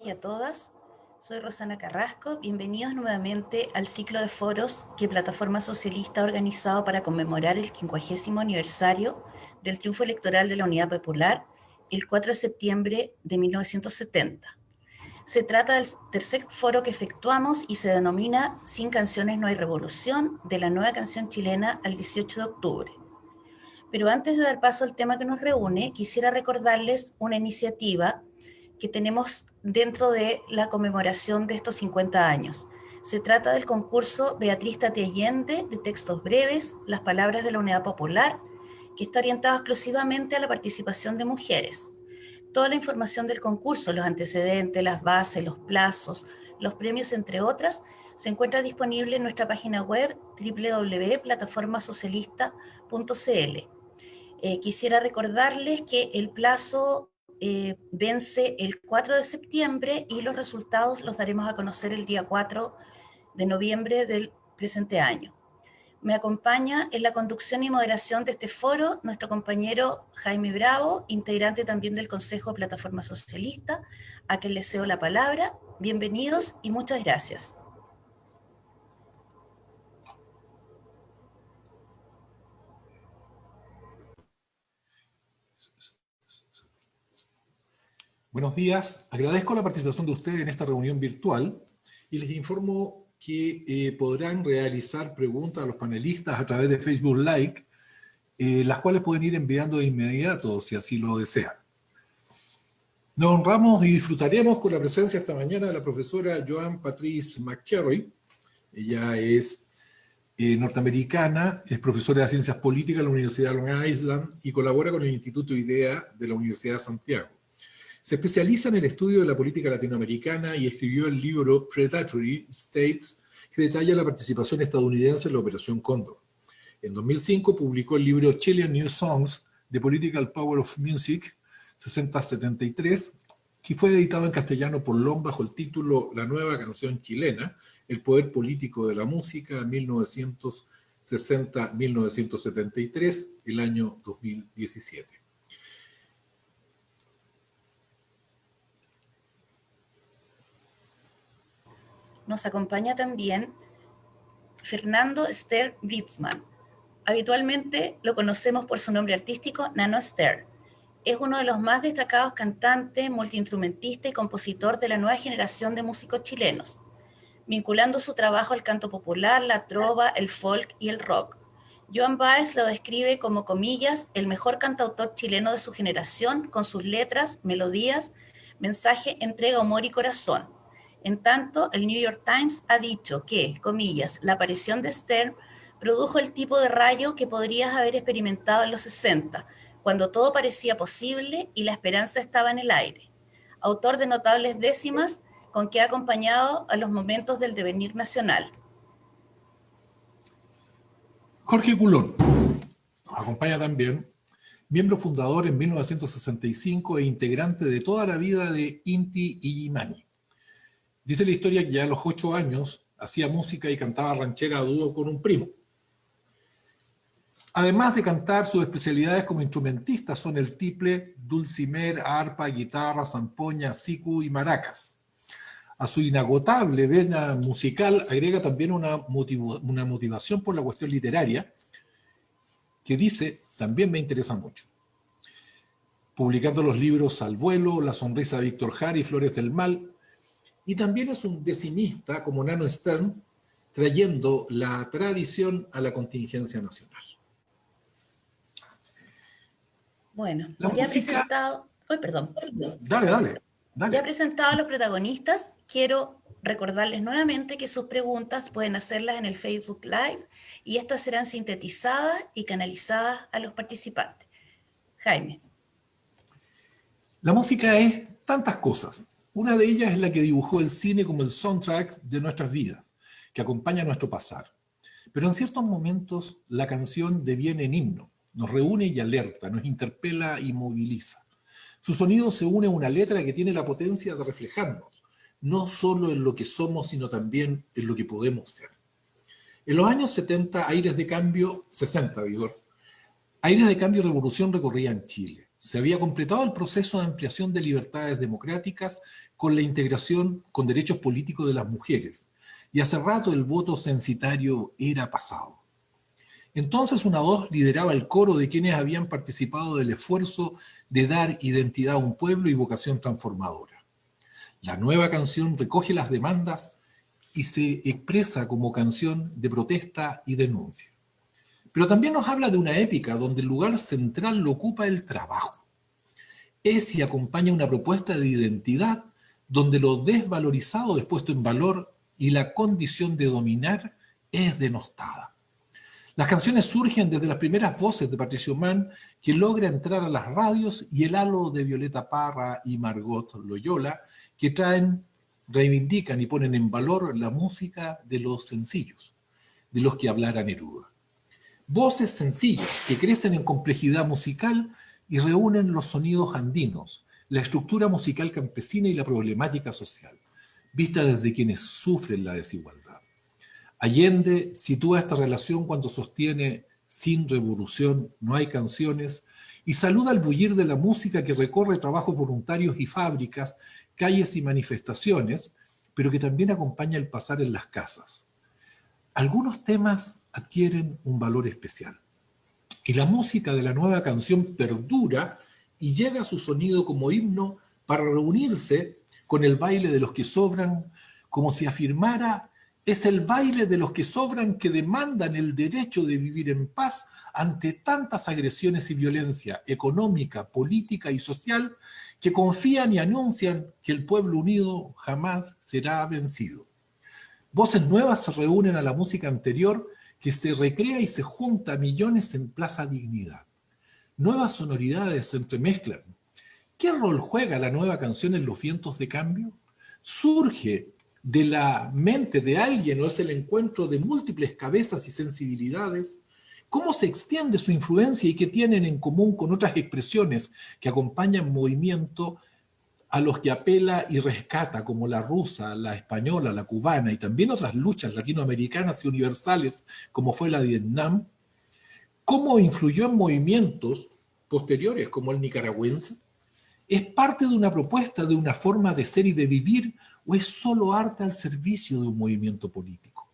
y a todas. Soy Rosana Carrasco. Bienvenidos nuevamente al ciclo de foros que Plataforma Socialista ha organizado para conmemorar el 50º aniversario del triunfo electoral de la Unidad Popular el 4 de septiembre de 1970. Se trata del tercer foro que efectuamos y se denomina Sin canciones no hay revolución, de la nueva canción chilena al 18 de octubre. Pero antes de dar paso al tema que nos reúne, quisiera recordarles una iniciativa que tenemos dentro de la conmemoración de estos 50 años. Se trata del concurso Beatriz Tati Allende de textos breves, Las palabras de la Unidad Popular, que está orientado exclusivamente a la participación de mujeres. Toda la información del concurso, los antecedentes, las bases, los plazos, los premios, entre otras, se encuentra disponible en nuestra página web www.plataformasocialista.cl. Quisiera recordarles que el plazo vence el 4 de septiembre y los resultados los daremos a conocer el día 4 de noviembre del presente año. Me acompaña en la conducción y moderación de este foro nuestro compañero Jaime Bravo, integrante también del Consejo de Plataforma Socialista, a quien le cedo la palabra. Bienvenidos y muchas gracias. Buenos días, agradezco la participación de ustedes en esta reunión virtual y les informo que podrán realizar preguntas a los panelistas a través de Facebook Live, las cuales pueden ir enviando de inmediato si así lo desean. Nos honramos y disfrutaremos con la presencia esta mañana de la profesora Joan Patrice McCherry. Ella es norteamericana, es profesora de Ciencias Políticas en la Universidad de Long Island y colabora con el Instituto IDEA de la Universidad de Santiago. Se especializa en el estudio de la política latinoamericana y escribió el libro Predatory States, que detalla la participación estadounidense en la Operación Cóndor. En 2005 publicó el libro Chilean New Songs, The Political Power of Music, 60-73, que fue editado en castellano por LOM bajo el título La nueva canción chilena, el poder político de la música, 1960-1973, el año 2017. Nos acompaña también Fernando Ster Britzman. Habitualmente lo conocemos por su nombre artístico, Nano Ster. Es uno de los más destacados cantantes, multiinstrumentista y compositor de la nueva generación de músicos chilenos, vinculando su trabajo al canto popular, la trova, el folk y el rock. Joan Baez lo describe como, comillas, el mejor cantautor chileno de su generación, con sus letras, melodías, mensaje, entrega, humor y corazón. En tanto, el New York Times ha dicho que, comillas, la aparición de Stern produjo el tipo de rayo que podrías haber experimentado en los 60, cuando todo parecía posible y la esperanza estaba en el aire. Autor de notables décimas con que ha acompañado a los momentos del devenir nacional. Jorge Coulon nos acompaña también, miembro fundador en 1965 e integrante de toda la vida de Inti Illimani. Dice la historia que ya a los 8 años hacía música y cantaba ranchera a dúo con un primo. Además de cantar, sus especialidades como instrumentista son el tiple, dulcimer, arpa, guitarra, zampoña, sicu y maracas. A su inagotable vena musical agrega también una motivación por la cuestión literaria, que dice, también me interesa mucho. Publicando los libros Al vuelo, La sonrisa de Víctor Jara y Flores del Mal, y también es un decimista como Nano Stern, trayendo la tradición a la contingencia nacional. Bueno, ya he presentado... perdón. Dale. Ya he presentado a los protagonistas. Quiero recordarles nuevamente que sus preguntas pueden hacerlas en el Facebook Live y estas serán sintetizadas y canalizadas a los participantes. Jaime. La música es tantas cosas. Una de ellas es la que dibujó el cine como el soundtrack de nuestras vidas, que acompaña nuestro pasar. Pero en ciertos momentos la canción deviene en himno, nos reúne y alerta, nos interpela y moviliza. Su sonido se une a una letra que tiene la potencia de reflejarnos, no solo en lo que somos, sino también en lo que podemos ser. En los años 70, aires de cambio y revolución recorrían Chile. Se había completado el proceso de ampliación de libertades democráticas con la integración con derechos políticos de las mujeres, y hace rato el voto censitario era pasado. Entonces una voz lideraba el coro de quienes habían participado del esfuerzo de dar identidad a un pueblo y vocación transformadora. La nueva canción recoge las demandas y se expresa como canción de protesta y denuncia. Pero también nos habla de una épica donde el lugar central lo ocupa el trabajo. Es y acompaña una propuesta de identidad donde lo desvalorizado es puesto en valor y la condición de dominar es denostada. Las canciones surgen desde las primeras voces de Patricio Mann, que logra entrar a las radios, y el halo de Violeta Parra y Margot Loyola, que reivindican y ponen en valor la música de los sencillos, de los que hablara Neruda. Voces sencillas que crecen en complejidad musical y reúnen los sonidos andinos, la estructura musical campesina y la problemática social, vista desde quienes sufren la desigualdad. Allende sitúa esta relación cuando sostiene: sin revolución no hay canciones, y saluda el bullir de la música que recorre trabajos voluntarios y fábricas, calles y manifestaciones, pero que también acompaña el pasar en las casas. Algunos temas adquieren un valor especial, y la música de la nueva canción perdura y llega a su sonido como himno para reunirse con el baile de los que sobran, como si afirmara: es el baile de los que sobran que demandan el derecho de vivir en paz ante tantas agresiones y violencia económica, política y social, que confían y anuncian que el pueblo unido jamás será vencido. Voces nuevas se reúnen a la música anterior, que se recrea y se junta a millones en Plaza Dignidad. Nuevas sonoridades se entremezclan. ¿Qué rol juega la nueva canción en los vientos de cambio? ¿Surge de la mente de alguien o es el encuentro de múltiples cabezas y sensibilidades? ¿Cómo se extiende su influencia y qué tienen en común con otras expresiones que acompañan movimiento a los que apela y rescata, como la rusa, la española, la cubana y también otras luchas latinoamericanas y universales como fue la de Vietnam? ¿Cómo influyó en movimientos posteriores como el nicaragüense? ¿Es parte de una propuesta, de una forma de ser y de vivir, o es solo arte al servicio de un movimiento político?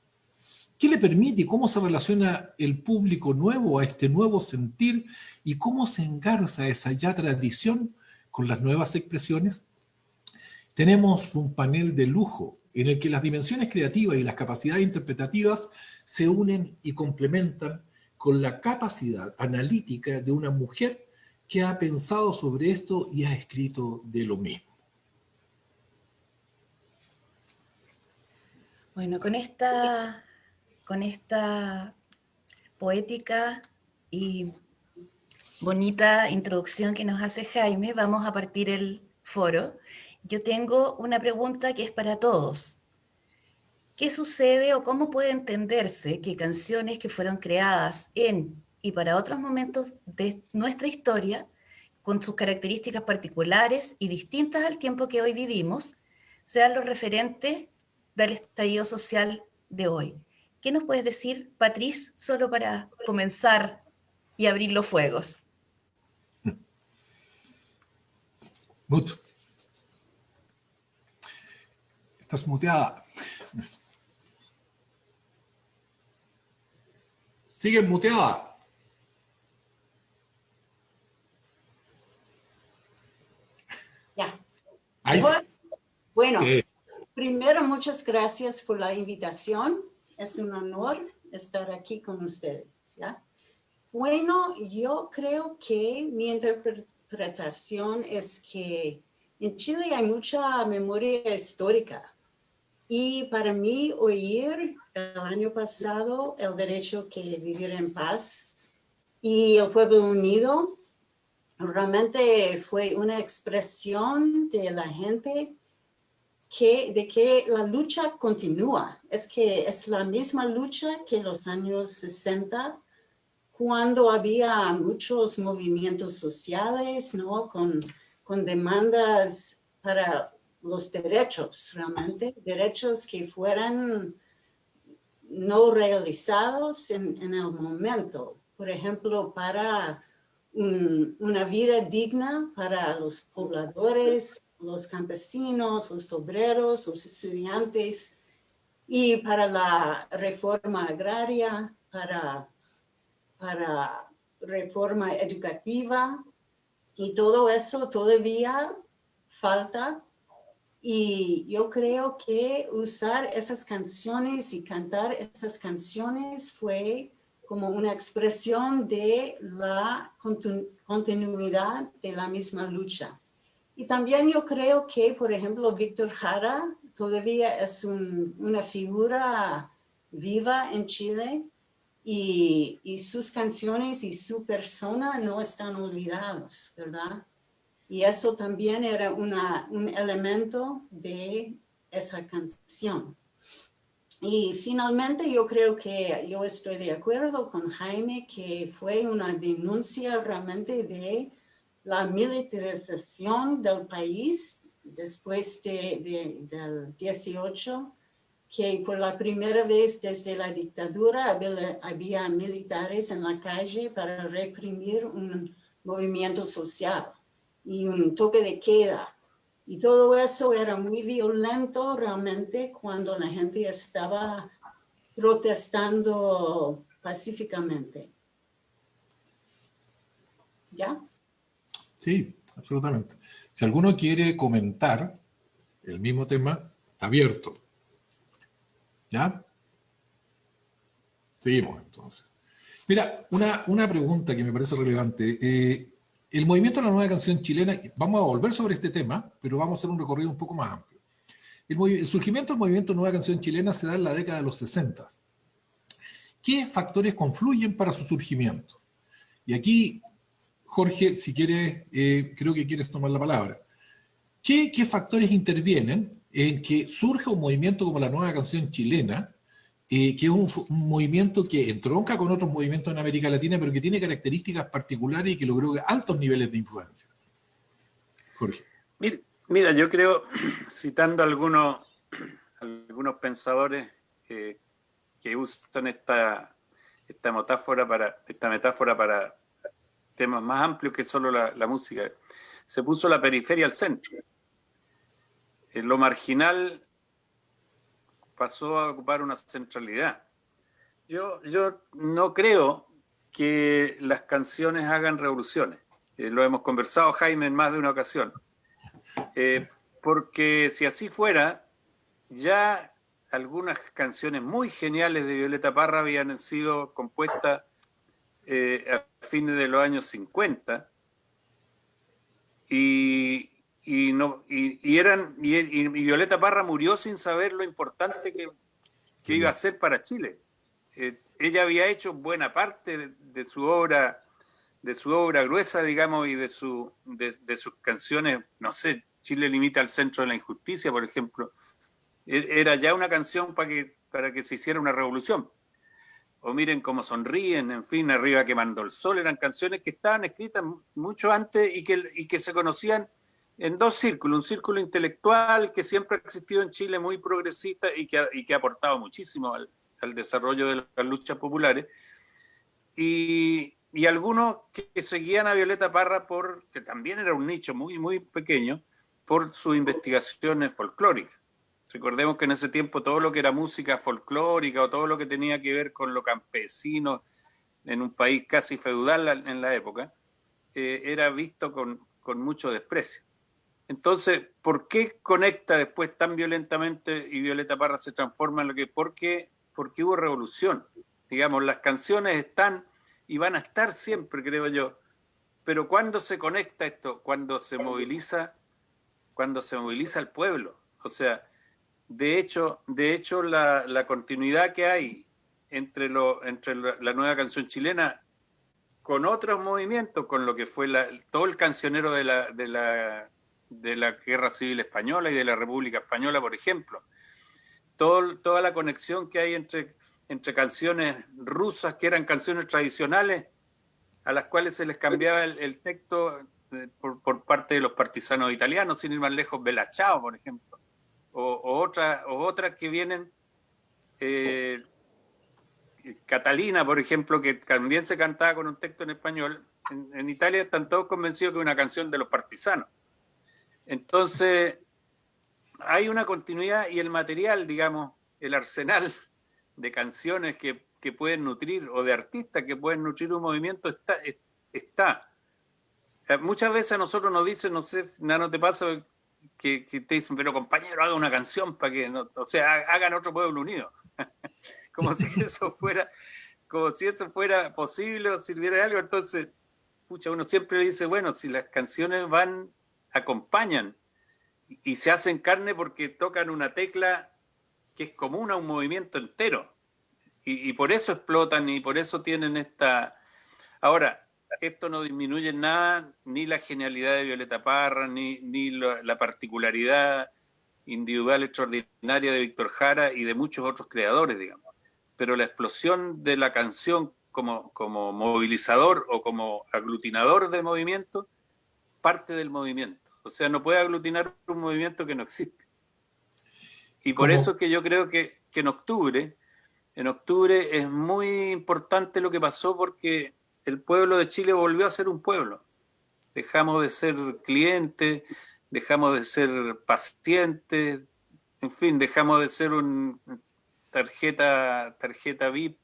¿Qué le permite y cómo se relaciona el público nuevo a este nuevo sentir, y cómo se engarza esa ya tradición con las nuevas expresiones? Tenemos un panel de lujo en el que las dimensiones creativas y las capacidades interpretativas se unen y complementan con la capacidad analítica de una mujer que ha pensado sobre esto y ha escrito de lo mismo. Bueno, con esta poética y bonita introducción que nos hace Jaime, vamos a partir el foro. Yo tengo una pregunta que es para todos. ¿Qué sucede o cómo puede entenderse que canciones que fueron creadas en y para otros momentos de nuestra historia, con sus características particulares y distintas al tiempo que hoy vivimos, sean los referentes del estallido social de hoy? ¿Qué nos puedes decir, Patrice, solo para comenzar y abrir los fuegos? Mut, estás muteada. Sigue muteada. Ya. Ahí sí. Bueno, Sí. primero muchas gracias por la invitación. Es un honor estar aquí con ustedes, ¿ya? Bueno, yo creo que mi interpretación es que en Chile hay mucha memoria histórica. Y para mí, oír el año pasado el derecho que vivir en paz y el pueblo unido realmente fue una expresión de la gente de que la lucha continúa. Es que es la misma lucha que en los años 60, cuando había muchos movimientos sociales, ¿no? Con demandas para los derechos, realmente, derechos que fueran no realizados en el momento. Por ejemplo, para una vida digna para los pobladores, los campesinos, los obreros, los estudiantes, y para la reforma agraria, para reforma educativa, y todo eso todavía falta. Y yo creo que usar esas canciones y cantar esas canciones fue como una expresión de la continuidad de la misma lucha. Y también yo creo que, por ejemplo, Víctor Jara todavía es una figura viva en Chile, y sus canciones y su persona no están olvidados, ¿verdad? Y eso también era un elemento de esa canción. Y finalmente yo creo que yo estoy de acuerdo con Jaime que fue una denuncia realmente de la militarización del país después del 18, que por la primera vez desde la dictadura había militares en la calle para reprimir un movimiento social y un toque de queda. Y todo eso era muy violento realmente cuando la gente estaba protestando pacíficamente. ¿Ya? Sí, absolutamente. Si alguno quiere comentar el mismo tema, está abierto. ¿Ya? Seguimos entonces. Mira, una pregunta que me parece relevante. El movimiento de la nueva canción chilena, vamos a volver sobre este tema, pero vamos a hacer un recorrido un poco más amplio. El surgimiento del movimiento Nueva Canción Chilena se da en la década de los 60. ¿Qué factores confluyen para su surgimiento? Y aquí, Jorge, si quieres, creo que quieres tomar la palabra. ¿Qué factores intervienen en que surja un movimiento como la Nueva Canción Chilena, que es un movimiento que entronca con otros movimientos en América Latina, pero que tiene características particulares y que logró altos niveles de influencia? Jorge. Mira, yo creo, citando algunos pensadores que usan esta metáfora para temas más amplios que solo la música, se puso la periferia al centro. Lo marginal pasó a ocupar una centralidad. Yo no creo que las canciones hagan revoluciones. Lo hemos conversado, Jaime, en más de una ocasión. Porque si así fuera, ya algunas canciones muy geniales de Violeta Parra habían sido compuestas a fines de los años 50 y Violeta Parra murió sin saber lo importante que iba a ser para Chile. Ella había hecho buena parte de su obra gruesa, digamos, y de sus canciones, no sé, Chile limita al centro de la injusticia, por ejemplo. Era ya una canción para que se hiciera una revolución. O Miren cómo sonríen, en fin, Arriba quemando el sol, eran canciones que estaban escritas mucho antes y que se conocían en dos círculos. Un círculo intelectual que siempre ha existido en Chile, muy progresista y que ha aportado muchísimo al desarrollo de las luchas populares. Y algunos que seguían a Violeta Parra que también era un nicho muy, muy pequeño, por sus investigaciones folclóricas. Recordemos que en ese tiempo todo lo que era música folclórica o todo lo que tenía que ver con lo campesino en un país casi feudal en la época, era visto con mucho desprecio. Entonces, ¿por qué conecta después tan violentamente y Violeta Parra se transforma en lo que? Porque hubo revolución. Digamos, las canciones están y van a estar siempre, creo yo. Pero ¿cuándo se conecta esto? Cuando se moviliza el pueblo. O sea, de hecho la continuidad que hay entre la nueva canción chilena con otros movimientos, con lo que fue todo el cancionero de la Guerra Civil Española y de la República Española, por ejemplo. Toda la conexión que hay entre canciones rusas, que eran canciones tradicionales, a las cuales se les cambiaba el texto por parte de los partisanos italianos, sin ir más lejos, Bella Ciao, por ejemplo, o otras que vienen, Catalina, por ejemplo, que también se cantaba con un texto en español, en Italia están todos convencidos que es una canción de los partisanos. Entonces, hay una continuidad y el material, digamos, el arsenal de canciones que pueden nutrir, o de artistas que pueden nutrir un movimiento, está. Muchas veces a nosotros nos dicen, no sé, nada, no te pasa, que te dicen, pero compañero, haga una canción para que, no, o sea, hagan otro pueblo unido. como si eso fuera posible o sirviera de algo. Entonces, pucha, uno siempre le dice, bueno, si las canciones acompañan y se hacen carne porque tocan una tecla que es común a un movimiento entero. Y por eso explotan y por eso tienen esta... Ahora, esto no disminuye en nada ni la genialidad de Violeta Parra, ni la particularidad individual extraordinaria de Víctor Jara y de muchos otros creadores, digamos. Pero la explosión de la canción como movilizador o como aglutinador de movimiento parte del movimiento. O sea, no puede aglutinar un movimiento que no existe. Y por eso es que yo creo que en octubre es muy importante lo que pasó, porque el pueblo de Chile volvió a ser un pueblo. Dejamos de ser clientes, dejamos de ser pacientes, en fin, dejamos de ser un tarjeta VIP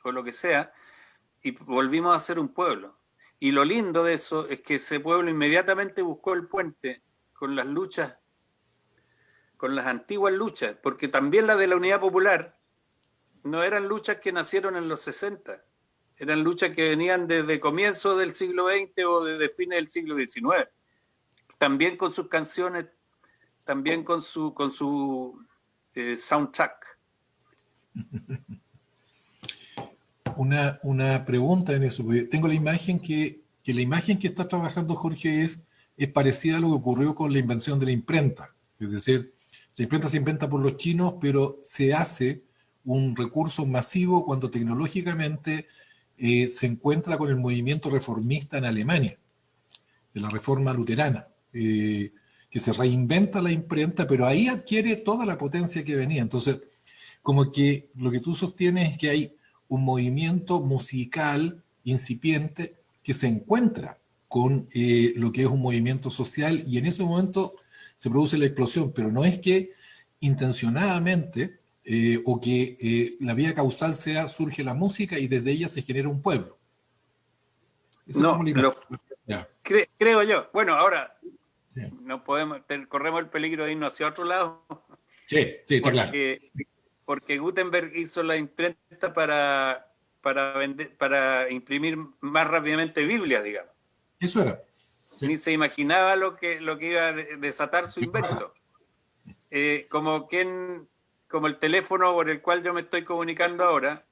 o lo que sea, y volvimos a ser un pueblo. Y lo lindo de eso es que ese pueblo inmediatamente buscó el puente con las luchas, con las antiguas luchas, porque también las de la Unidad Popular no eran luchas que nacieron en los 60, eran luchas que venían desde comienzos del siglo XX o desde fines del siglo XIX, también con sus canciones, también con su soundtrack. Una pregunta en eso, porque tengo la imagen que la imagen que está trabajando Jorge es parecida a lo que ocurrió con la invención de la imprenta. Es decir, la imprenta se inventa por los chinos, pero se hace un recurso masivo cuando tecnológicamente se encuentra con el movimiento reformista en Alemania, de la reforma luterana, que se reinventa la imprenta, pero ahí adquiere toda la potencia que venía. Entonces, como que lo que tú sostienes es que hay un movimiento musical incipiente que se encuentra con lo que es un movimiento social, y en ese momento se produce la explosión, pero no es que intencionadamente o que la vía causal surge la música y desde ella se genera un pueblo. Esa No, creo yo. Bueno, ahora sí. No podemos, corremos el peligro de irnos hacia otro lado. Sí, está claro. Porque Gutenberg hizo la imprenta para imprimir más rápidamente Biblias, digamos. Eso era. Sí. Ni se imaginaba lo que iba a desatar su invento. Como el teléfono por el cual yo me estoy comunicando ahora,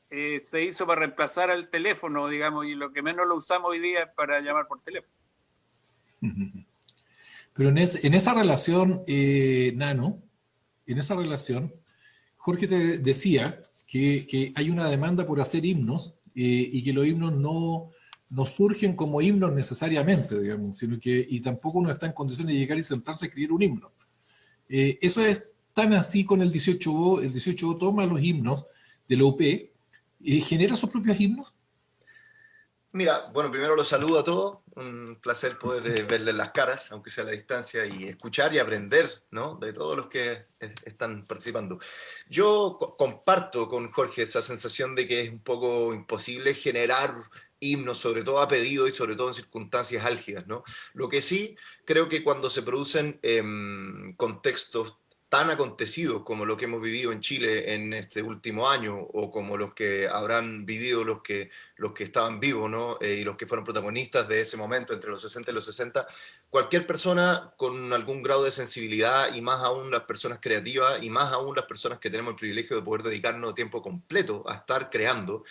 se hizo para reemplazar al teléfono, digamos, y lo que menos lo usamos hoy día es para llamar por teléfono. Pero en esa relación, Nano, en esa relación, Jorge te decía que hay una demanda por hacer himnos y que los himnos no surgen como himnos necesariamente, digamos, sino y tampoco uno está en condiciones de llegar y sentarse a escribir un himno. Eso es tan así con el 18O. El 18O toma los himnos de la UP y genera sus propios himnos. Mira, bueno, primero los saludo a todos, un placer poder verles las caras, aunque sea a la distancia, y escuchar y aprender, ¿no?, de todos los que están participando. Yo comparto con Jorge esa sensación de que es un poco imposible generar himnos, sobre todo a pedido y sobre todo en circunstancias álgidas, ¿no? Lo que sí, creo que cuando se producen contextos tan acontecidos como lo que hemos vivido en Chile en este último año, o como los que habrán vivido los que estaban vivos, ¿no? Y los que fueron protagonistas de ese momento entre los 60 y los 60, cualquier persona con algún grado de sensibilidad, y más aún las personas creativas, y más aún las personas que tenemos el privilegio de poder dedicarnos tiempo completo a estar creando,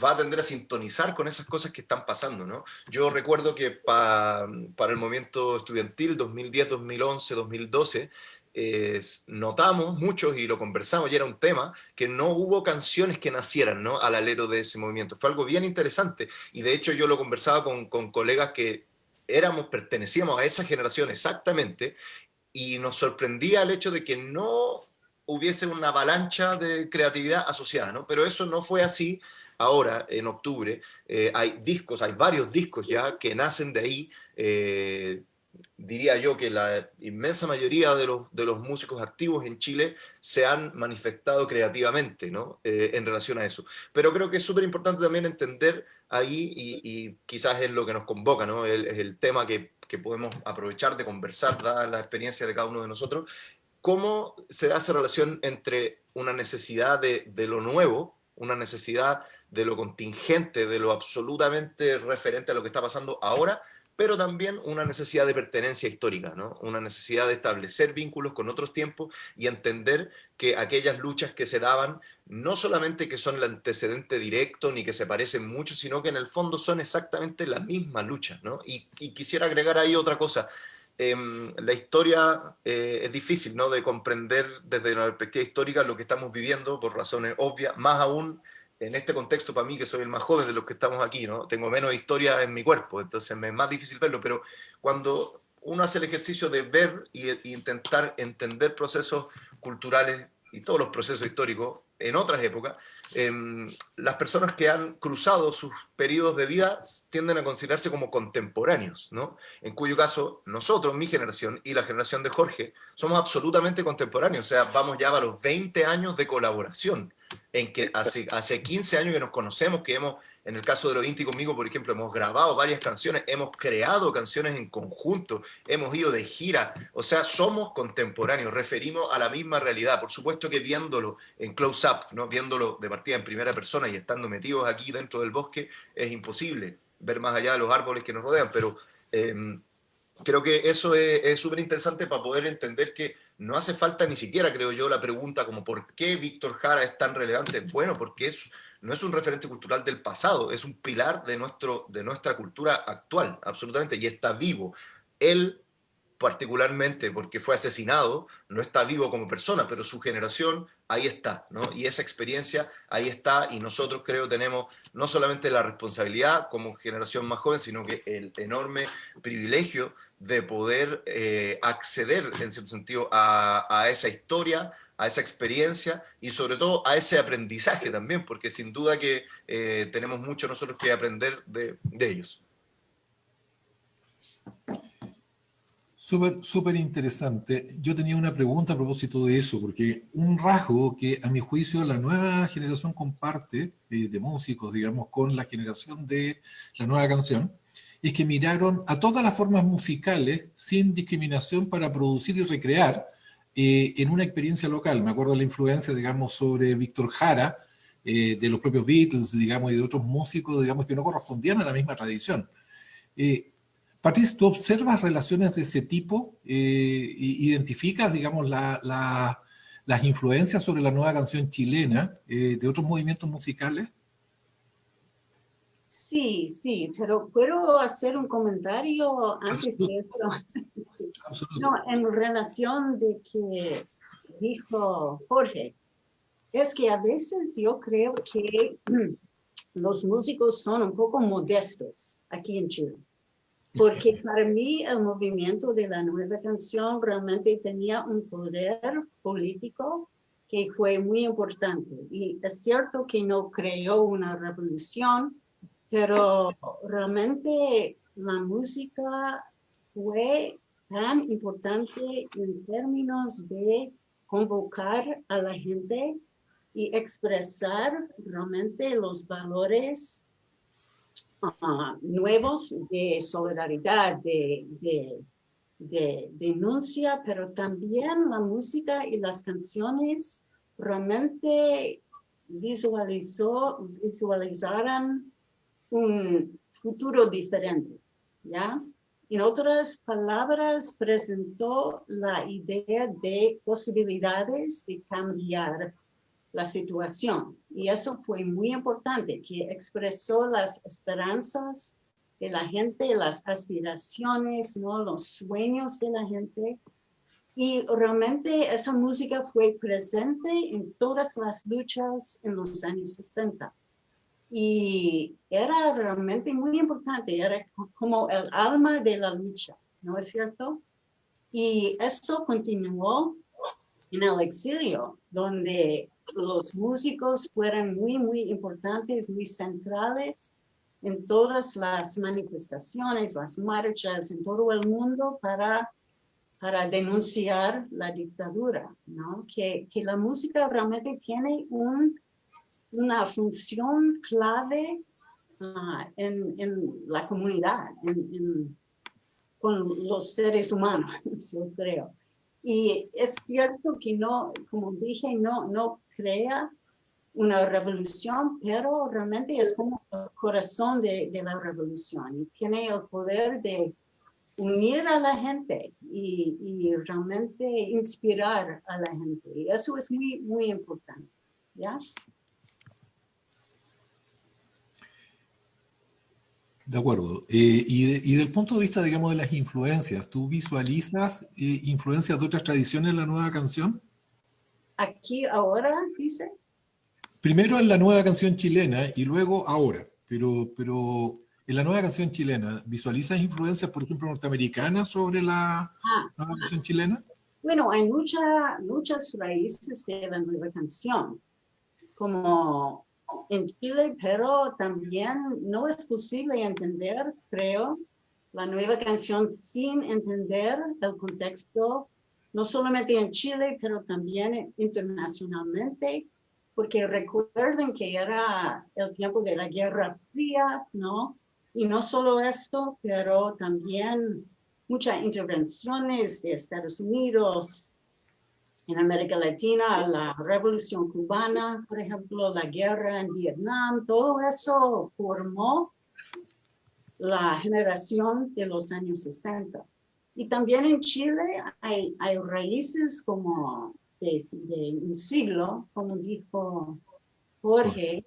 va a tender a sintonizar con esas cosas que están pasando, ¿no? Yo recuerdo que para el movimiento estudiantil 2010, 2011, 2012, notamos muchos, y lo conversamos, y era un tema, que no hubo canciones que nacieran, ¿no?, al alero de ese movimiento. Fue algo bien interesante, y de hecho yo lo conversaba con colegas que pertenecíamos a esa generación exactamente, y nos sorprendía el hecho de que no hubiese una avalancha de creatividad asociada, ¿no? Pero eso no fue así ahora, en octubre, hay varios discos ya que nacen de ahí. Diría yo que la inmensa mayoría de los músicos activos en Chile se han manifestado creativamente, ¿no? En relación a eso. Pero creo que es súper importante también entender ahí, y quizás es lo que nos convoca, ¿no? Es el tema que podemos aprovechar de conversar, dada la experiencia de cada uno de nosotros, cómo se da esa relación entre una necesidad de lo nuevo, una necesidad de lo contingente, de lo absolutamente referente a lo que está pasando ahora, pero también una necesidad de pertenencia histórica, ¿no? Una necesidad de establecer vínculos con otros tiempos y entender que aquellas luchas que se daban, no solamente que son el antecedente directo ni que se parecen mucho, sino que en el fondo son exactamente la misma lucha, ¿no? Y quisiera agregar ahí otra cosa. La historia es difícil, ¿no?, de comprender desde una perspectiva histórica lo que estamos viviendo por razones obvias, más aún en este contexto para mí, que soy el más joven de los que estamos aquí, ¿no? Tengo menos historia en mi cuerpo, entonces me es más difícil verlo, pero cuando uno hace el ejercicio de ver y intentar entender procesos culturales y todos los procesos históricos en otras épocas, las personas que han cruzado sus periodos de vida tienden a considerarse como contemporáneos, ¿no? En cuyo caso nosotros, mi generación y la generación de Jorge, somos absolutamente contemporáneos, o sea, vamos ya a los 20 años de colaboración, en que hace 15 años que nos conocemos, que hemos, en el caso de Lo Inti conmigo, por ejemplo, hemos grabado varias canciones, hemos creado canciones en conjunto, hemos ido de gira, o sea, somos contemporáneos, referimos a la misma realidad, por supuesto que viéndolo en close-up, ¿no? Viéndolo de partida en primera persona y estando metidos aquí dentro del bosque, es imposible ver más allá de los árboles que nos rodean, pero creo que eso es súper interesante para poder entender que no hace falta ni siquiera, creo yo, la pregunta como ¿por qué Víctor Jara es tan relevante? Bueno, porque no es un referente cultural del pasado, es un pilar de nuestra cultura actual, absolutamente, y está vivo. Él, particularmente porque fue asesinado, no está vivo como persona, pero su generación ahí está, ¿no? Y esa experiencia ahí está, y nosotros creo tenemos no solamente la responsabilidad como generación más joven, sino que el enorme privilegio de poder acceder, en cierto sentido, a esa historia, a esa experiencia y sobre todo a ese aprendizaje también, porque sin duda que tenemos mucho nosotros que aprender de ellos. Súper interesante. Yo tenía una pregunta a propósito de eso, porque un rasgo que a mi juicio la nueva generación comparte de músicos, digamos, con la generación de la nueva canción, es que miraron a todas las formas musicales sin discriminación para producir y recrear en una experiencia local. Me acuerdo de la influencia, digamos, sobre Víctor Jara, de los propios Beatles, digamos, y de otros músicos, digamos, que no correspondían a la misma tradición. Patrice, ¿tú observas relaciones de ese tipo? ¿Identificas, digamos, las influencias sobre la nueva canción chilena de otros movimientos musicales? Sí, sí, pero ¿puedo hacer un comentario antes de eso? No, Absolutamente. en relación de que dijo Jorge, es que a veces yo creo que los músicos son un poco modestos aquí en Chile. Porque para mí el movimiento de la nueva canción realmente tenía un poder político que fue muy importante. Y es cierto que no creó una revolución, pero realmente la música fue tan importante en términos de convocar a la gente y expresar realmente los valores nuevos de solidaridad, de denuncia, pero también la música y las canciones realmente visualizaran un futuro diferente, ¿ya? En otras palabras, presentó la idea de posibilidades de cambiar la situación. Y eso fue muy importante, que expresó las esperanzas de la gente, las aspiraciones, ¿no? Los sueños de la gente. Y realmente esa música fue presente en todas las luchas en los años 60. Y era realmente muy importante, era como el alma de la lucha, ¿no es cierto? Y eso continuó en el exilio, donde los músicos fueron muy, muy importantes, muy centrales en todas las manifestaciones, las marchas en todo el mundo para denunciar la dictadura, ¿no? Que la música realmente tiene una función clave en la comunidad, con los seres humanos, yo creo. Y es cierto que no, como dije, no crea una revolución, pero realmente es como el corazón de la revolución y tiene el poder de unir a la gente y realmente inspirar a la gente. Y eso es muy, muy importante, ¿ya? De acuerdo. Y del punto de vista, digamos, de las influencias, ¿tú visualizas influencias de otras tradiciones en la nueva canción? Aquí ahora, dices. Primero en la nueva canción chilena y luego ahora. Pero en la nueva canción chilena, ¿visualizas influencias, por ejemplo, norteamericanas sobre la nueva canción chilena? Bueno, hay muchas raíces de la nueva canción, como en Chile, pero también no es posible entender, creo, la nueva canción sin entender el contexto, no solamente en Chile, pero también internacionalmente, porque recuerden que era el tiempo de la Guerra Fría, ¿no? Y no solo esto, pero también muchas intervenciones de Estados Unidos, en América Latina, la Revolución Cubana, por ejemplo, la guerra en Vietnam, todo eso formó la generación de los años 60. Y también en Chile hay raíces como de un siglo, como dijo Jorge,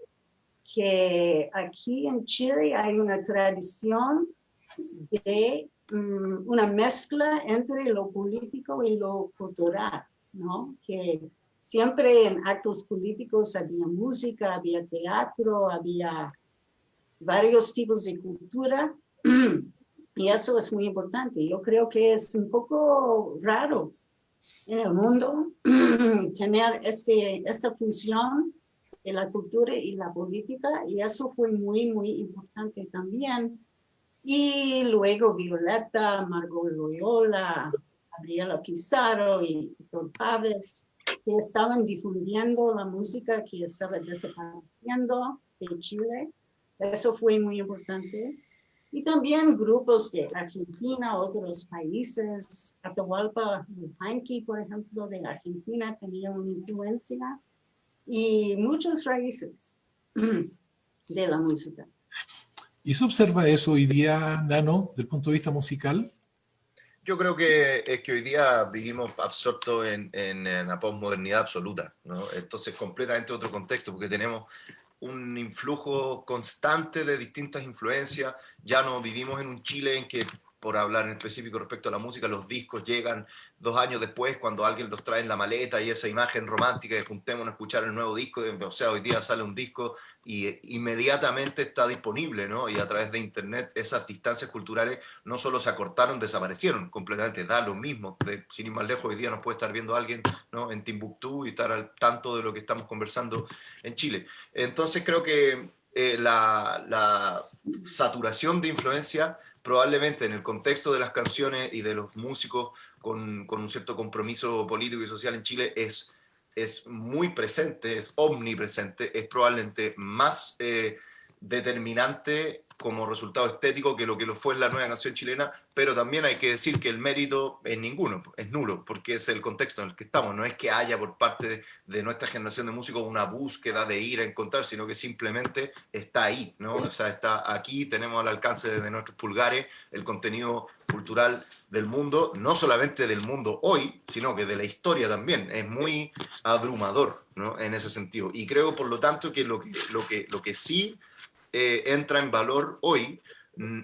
que aquí en Chile hay una tradición de una mezcla entre lo político y lo cultural, ¿no? Que siempre en actos políticos había música, había teatro, había varios tipos de cultura, y eso es muy importante. Yo creo que es un poco raro en el mundo tener esta fusión de la cultura y la política, y eso fue muy, muy importante también. Y luego Violeta, Margot Loyola, Gabriela Pizarro y Héctor Pávez, que estaban difundiendo la música que estaba desapareciendo de Chile. Eso fue muy importante. Y también grupos de Argentina, otros países. Atahualpa Yupanqui, por ejemplo, de Argentina, tenía una influencia. Y muchas raíces de la música. ¿Y se observa eso hoy día, Nano, desde el punto de vista musical? Yo creo que es que hoy día vivimos absortos en la posmodernidad absoluta, ¿no? Entonces, completamente otro contexto, porque tenemos un influjo constante de distintas influencias. Ya no vivimos en un Chile en que, por hablar en específico respecto a la música, los discos llegan 2 años después cuando alguien los trae en la maleta y esa imagen romántica de juntémonos a escuchar el nuevo disco. O sea, hoy día sale un disco y inmediatamente está disponible, ¿no? Y a través de internet esas distancias culturales no solo se acortaron, desaparecieron completamente. Da lo mismo. Sin ir más lejos, hoy día nos puede estar viendo alguien, ¿no?, en Timbuktu y estar al tanto de lo que estamos conversando en Chile. Entonces creo que la saturación de influencia probablemente en el contexto de las canciones y de los músicos con un cierto compromiso político y social en Chile es muy presente, es omnipresente, es probablemente más determinante como resultado estético que lo fue en la nueva canción chilena, pero también hay que decir que el mérito es ninguno, es nulo, porque es el contexto en el que estamos. No es que haya por parte de nuestra generación de músicos una búsqueda de ir a encontrar, sino que simplemente está ahí, ¿no? O sea, está aquí, tenemos al alcance de nuestros pulgares el contenido cultural del mundo, no solamente del mundo hoy, sino que de la historia también. Es muy abrumador, ¿no?, en ese sentido. Y creo, por lo tanto, que lo que sí entra en valor hoy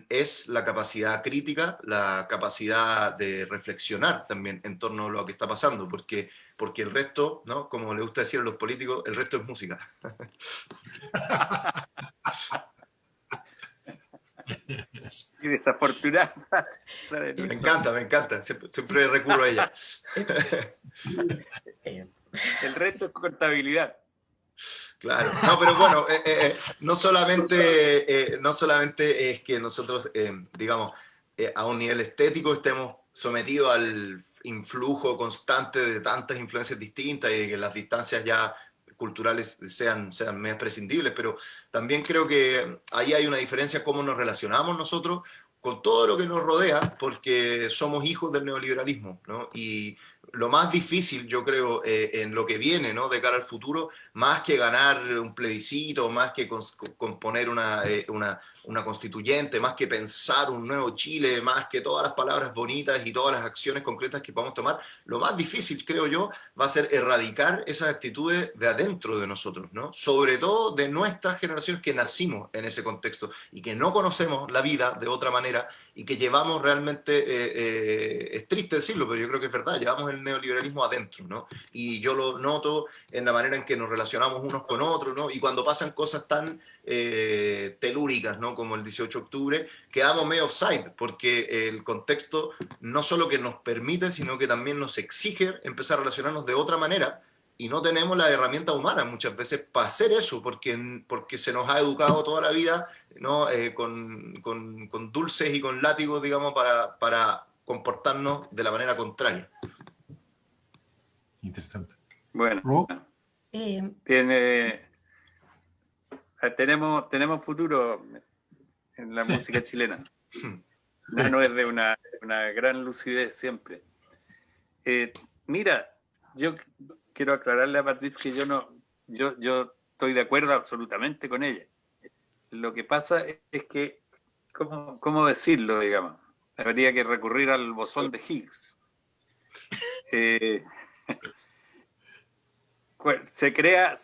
es la capacidad crítica, la capacidad de reflexionar también en torno a lo que está pasando, porque el resto, ¿no?, como le gusta decir a los políticos, el resto es música. Qué desafortunada frase. Me encanta, siempre recurro a ella. El resto es contabilidad. Claro, no, pero bueno, no solamente es que nosotros, digamos, a un nivel estético estemos sometidos al influjo constante de tantas influencias distintas y de que las distancias ya culturales sean medio prescindibles, pero también creo que ahí hay una diferencia en cómo nos relacionamos nosotros con todo lo que nos rodea, porque somos hijos del neoliberalismo, ¿no? Y lo más difícil, yo creo, en lo que viene, ¿no? De cara al futuro, más que ganar un plebiscito, más que componer una constituyente, más que pensar un nuevo Chile, más que todas las palabras bonitas y todas las acciones concretas que podamos tomar, lo más difícil, creo yo, va a ser erradicar esas actitudes de adentro de nosotros, ¿no? Sobre todo de nuestras generaciones que nacimos en ese contexto y que no conocemos la vida de otra manera y que llevamos realmente, es triste decirlo, pero yo creo que es verdad, llevamos el neoliberalismo adentro, ¿no? Y yo lo noto en la manera en que nos relacionamos unos con otros, ¿no? Y cuando pasan cosas tan telúricas, ¿no? Como el 18 de octubre, quedamos medio offside, porque el contexto no solo que nos permite, sino que también nos exige empezar a relacionarnos de otra manera, y no tenemos la herramienta humana muchas veces para hacer eso, porque se nos ha educado toda la vida, ¿no? Con dulces y con látigos, digamos, para comportarnos de la manera contraria. Interesante. Bueno, ¿Ro? tenemos futuro en la música chilena. Nano es de una gran lucidez siempre. Mira, yo quiero aclararle a Patrice que yo estoy de acuerdo absolutamente con ella. Lo que pasa es que, ¿cómo decirlo, digamos? Habría que recurrir al bosón de Higgs. Se crea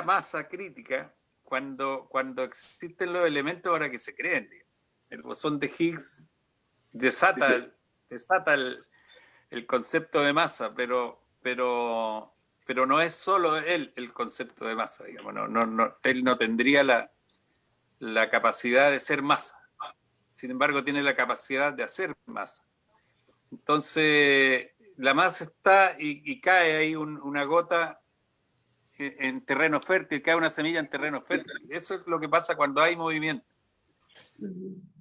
masa crítica cuando existen los elementos para que se creen. El bosón de Higgs desata el concepto de masa, pero no es solo él el concepto de masa, digamos. Él no tendría la capacidad de ser masa. Sin embargo, tiene la capacidad de hacer masa. Entonces, la masa está y cae ahí una gota en terreno fértil, cae una semilla en terreno fértil. Eso es lo que pasa cuando hay movimiento.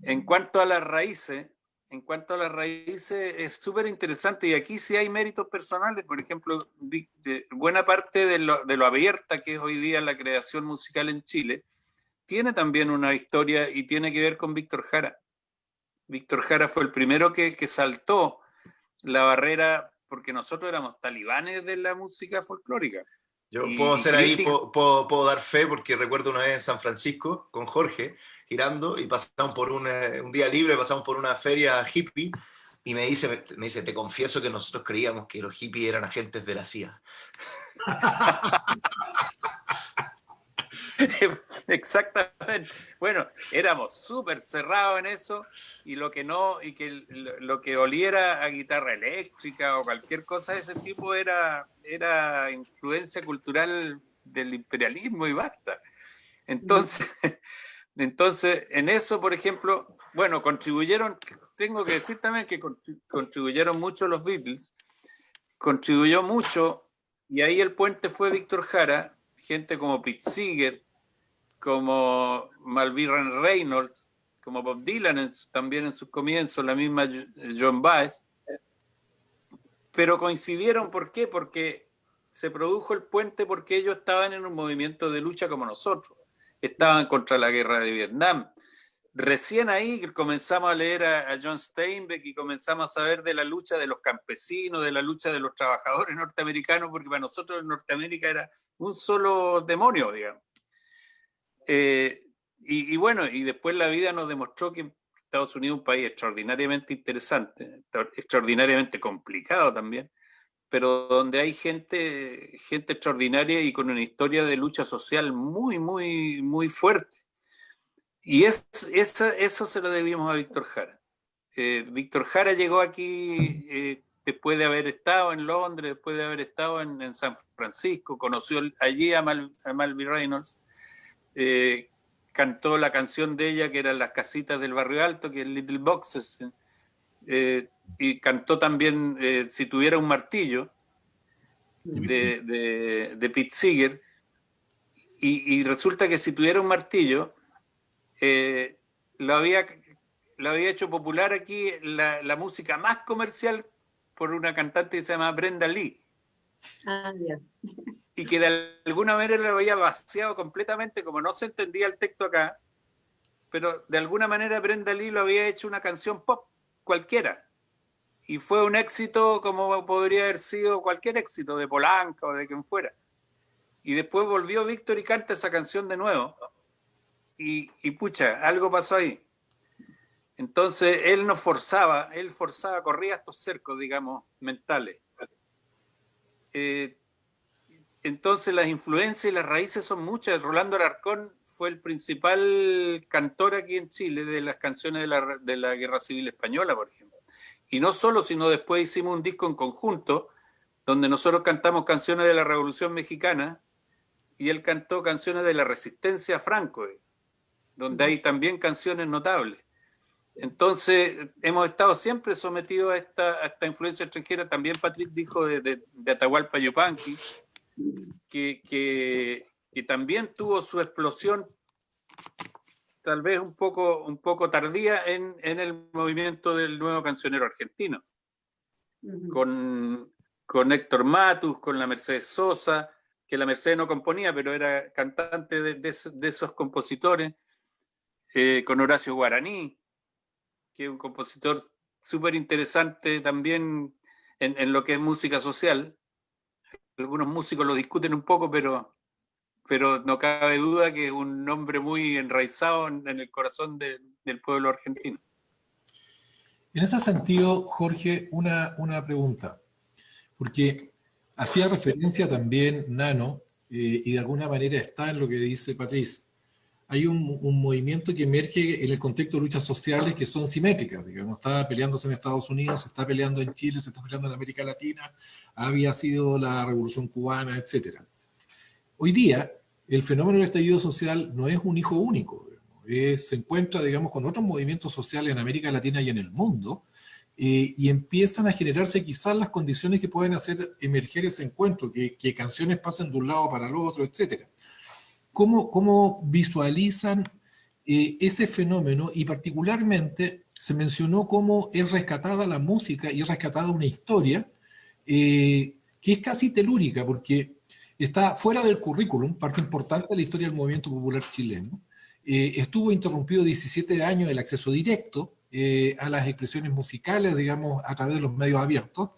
En cuanto a las raíces, es súper interesante, y aquí sí hay méritos personales. Por ejemplo, buena parte de lo abierta que es hoy día la creación musical en Chile tiene también una historia y tiene que ver con Víctor Jara. Víctor Jara fue el primero que saltó la barrera, porque nosotros éramos talibanes de la música folclórica. Yo puedo hacer ahí, puedo dar fe, porque recuerdo una vez en San Francisco con Jorge, girando, y pasamos por un día libre, pasamos por una feria hippie, y me dice, te confieso que nosotros creíamos que los hippies eran agentes de la CIA. Exactamente. Bueno, éramos súper cerrados en eso, y lo que oliera a guitarra eléctrica o cualquier cosa de ese tipo era influencia cultural del imperialismo y basta. Entonces, en eso, por ejemplo, bueno, tengo que decir también que contribuyeron mucho los Beatles, contribuyó mucho, y ahí el puente fue Víctor Jara, gente como Pete Seeger, como Malvern Reynolds, como Bob Dylan también en sus comienzos, la misma Joan Baez, pero coincidieron. ¿Por qué? Porque se produjo el puente, porque ellos estaban en un movimiento de lucha como nosotros, estaban contra la guerra de Vietnam. Recién ahí comenzamos a leer a John Steinbeck y comenzamos a saber de la lucha de los campesinos, de la lucha de los trabajadores norteamericanos, porque para nosotros Norteamérica era un solo demonio, digamos. Y bueno, y después la vida nos demostró que Estados Unidos es un país extraordinariamente interesante, extraordinariamente complicado también, pero donde hay gente extraordinaria y con una historia de lucha social muy, muy, muy fuerte. Y eso se lo debimos a Víctor Jara. Víctor Jara llegó aquí después de haber estado en Londres, después de haber estado en San Francisco, conoció allí a Malvern Reynolds, cantó la canción de ella, que eran Las Casitas del Barrio Alto, que es Little Boxes, y cantó también Si tuviera un martillo, de Pete Seeger, y resulta que si tuviera un martillo, lo había hecho popular aquí la música más comercial por una cantante que se llama Brenda Lee. Ah, ya. Y que de alguna manera lo había vaciado completamente, como no se entendía el texto acá, pero de alguna manera Brenda Lee lo había hecho una canción pop cualquiera. Y fue un éxito como podría haber sido cualquier éxito de Polanca o de quien fuera. Y después volvió Víctor y canta esa canción de nuevo. Y pucha, algo pasó ahí. Entonces él corría estos cercos, digamos, mentales. Entonces las influencias y las raíces son muchas. Rolando Alarcón fue el principal cantor aquí en Chile de las canciones de la Guerra Civil Española, por ejemplo. Y no solo, sino después hicimos un disco en conjunto donde nosotros cantamos canciones de la Revolución Mexicana y él cantó canciones de la Resistencia a Franco, donde hay también canciones notables. Entonces hemos estado siempre sometidos a esta influencia extranjera. También Patrick dijo de Atahualpa Yupanqui, que también tuvo su explosión tal vez un poco tardía en el movimiento del nuevo cancionero argentino, con Héctor Matus, con la Mercedes Sosa, que la Mercedes no componía, pero era cantante de esos compositores, con Horacio Guaraní, que es un compositor súper interesante también en lo que es música social. Algunos músicos lo discuten un poco, pero no cabe duda que es un nombre muy enraizado en el corazón del pueblo argentino. En ese sentido, Jorge, una pregunta, porque hacía referencia también Nano, y de alguna manera está en lo que dice Patrice. Hay un movimiento que emerge en el contexto de luchas sociales que son simétricas, digamos, está peleándose en Estados Unidos, se está peleando en Chile, se está peleando en América Latina, había sido la Revolución Cubana, etc. Hoy día, el fenómeno del estallido social no es un hijo único, se encuentra, digamos, con otros movimientos sociales en América Latina y en el mundo, y empiezan a generarse quizás las condiciones que pueden hacer emerger ese encuentro, que canciones pasen de un lado para el otro, etc. ¿Cómo visualizan ese fenómeno? Y particularmente se mencionó cómo es rescatada la música y es rescatada una historia que es casi telúrica, porque está fuera del currículum, parte importante de la historia del movimiento popular chileno. Estuvo interrumpido 17 años el acceso directo a las expresiones musicales, digamos, a través de los medios abiertos.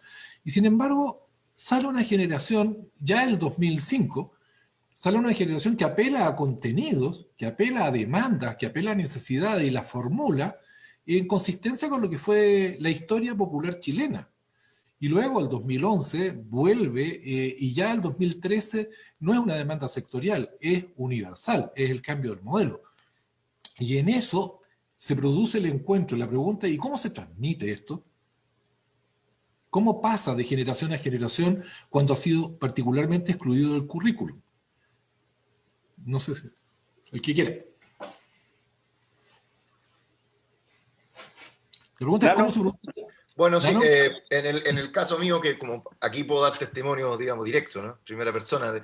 Y sin embargo, sale una generación, ya en el 2005, sale una generación que apela a contenidos, que apela a demandas, que apela a necesidades y las formula en consistencia con lo que fue la historia popular chilena. Y luego el 2011 vuelve y ya el 2013 no es una demanda sectorial, es universal, es el cambio del modelo. Y en eso se produce el encuentro. La pregunta es, ¿y cómo se transmite esto? ¿Cómo pasa de generación a generación cuando ha sido particularmente excluido del currículum? No sé si... El que quiera. La pregunta es cómo se produce. Bueno, sí, en el caso mío, que como aquí puedo dar testimonio, digamos, directo, ¿no? Primera persona.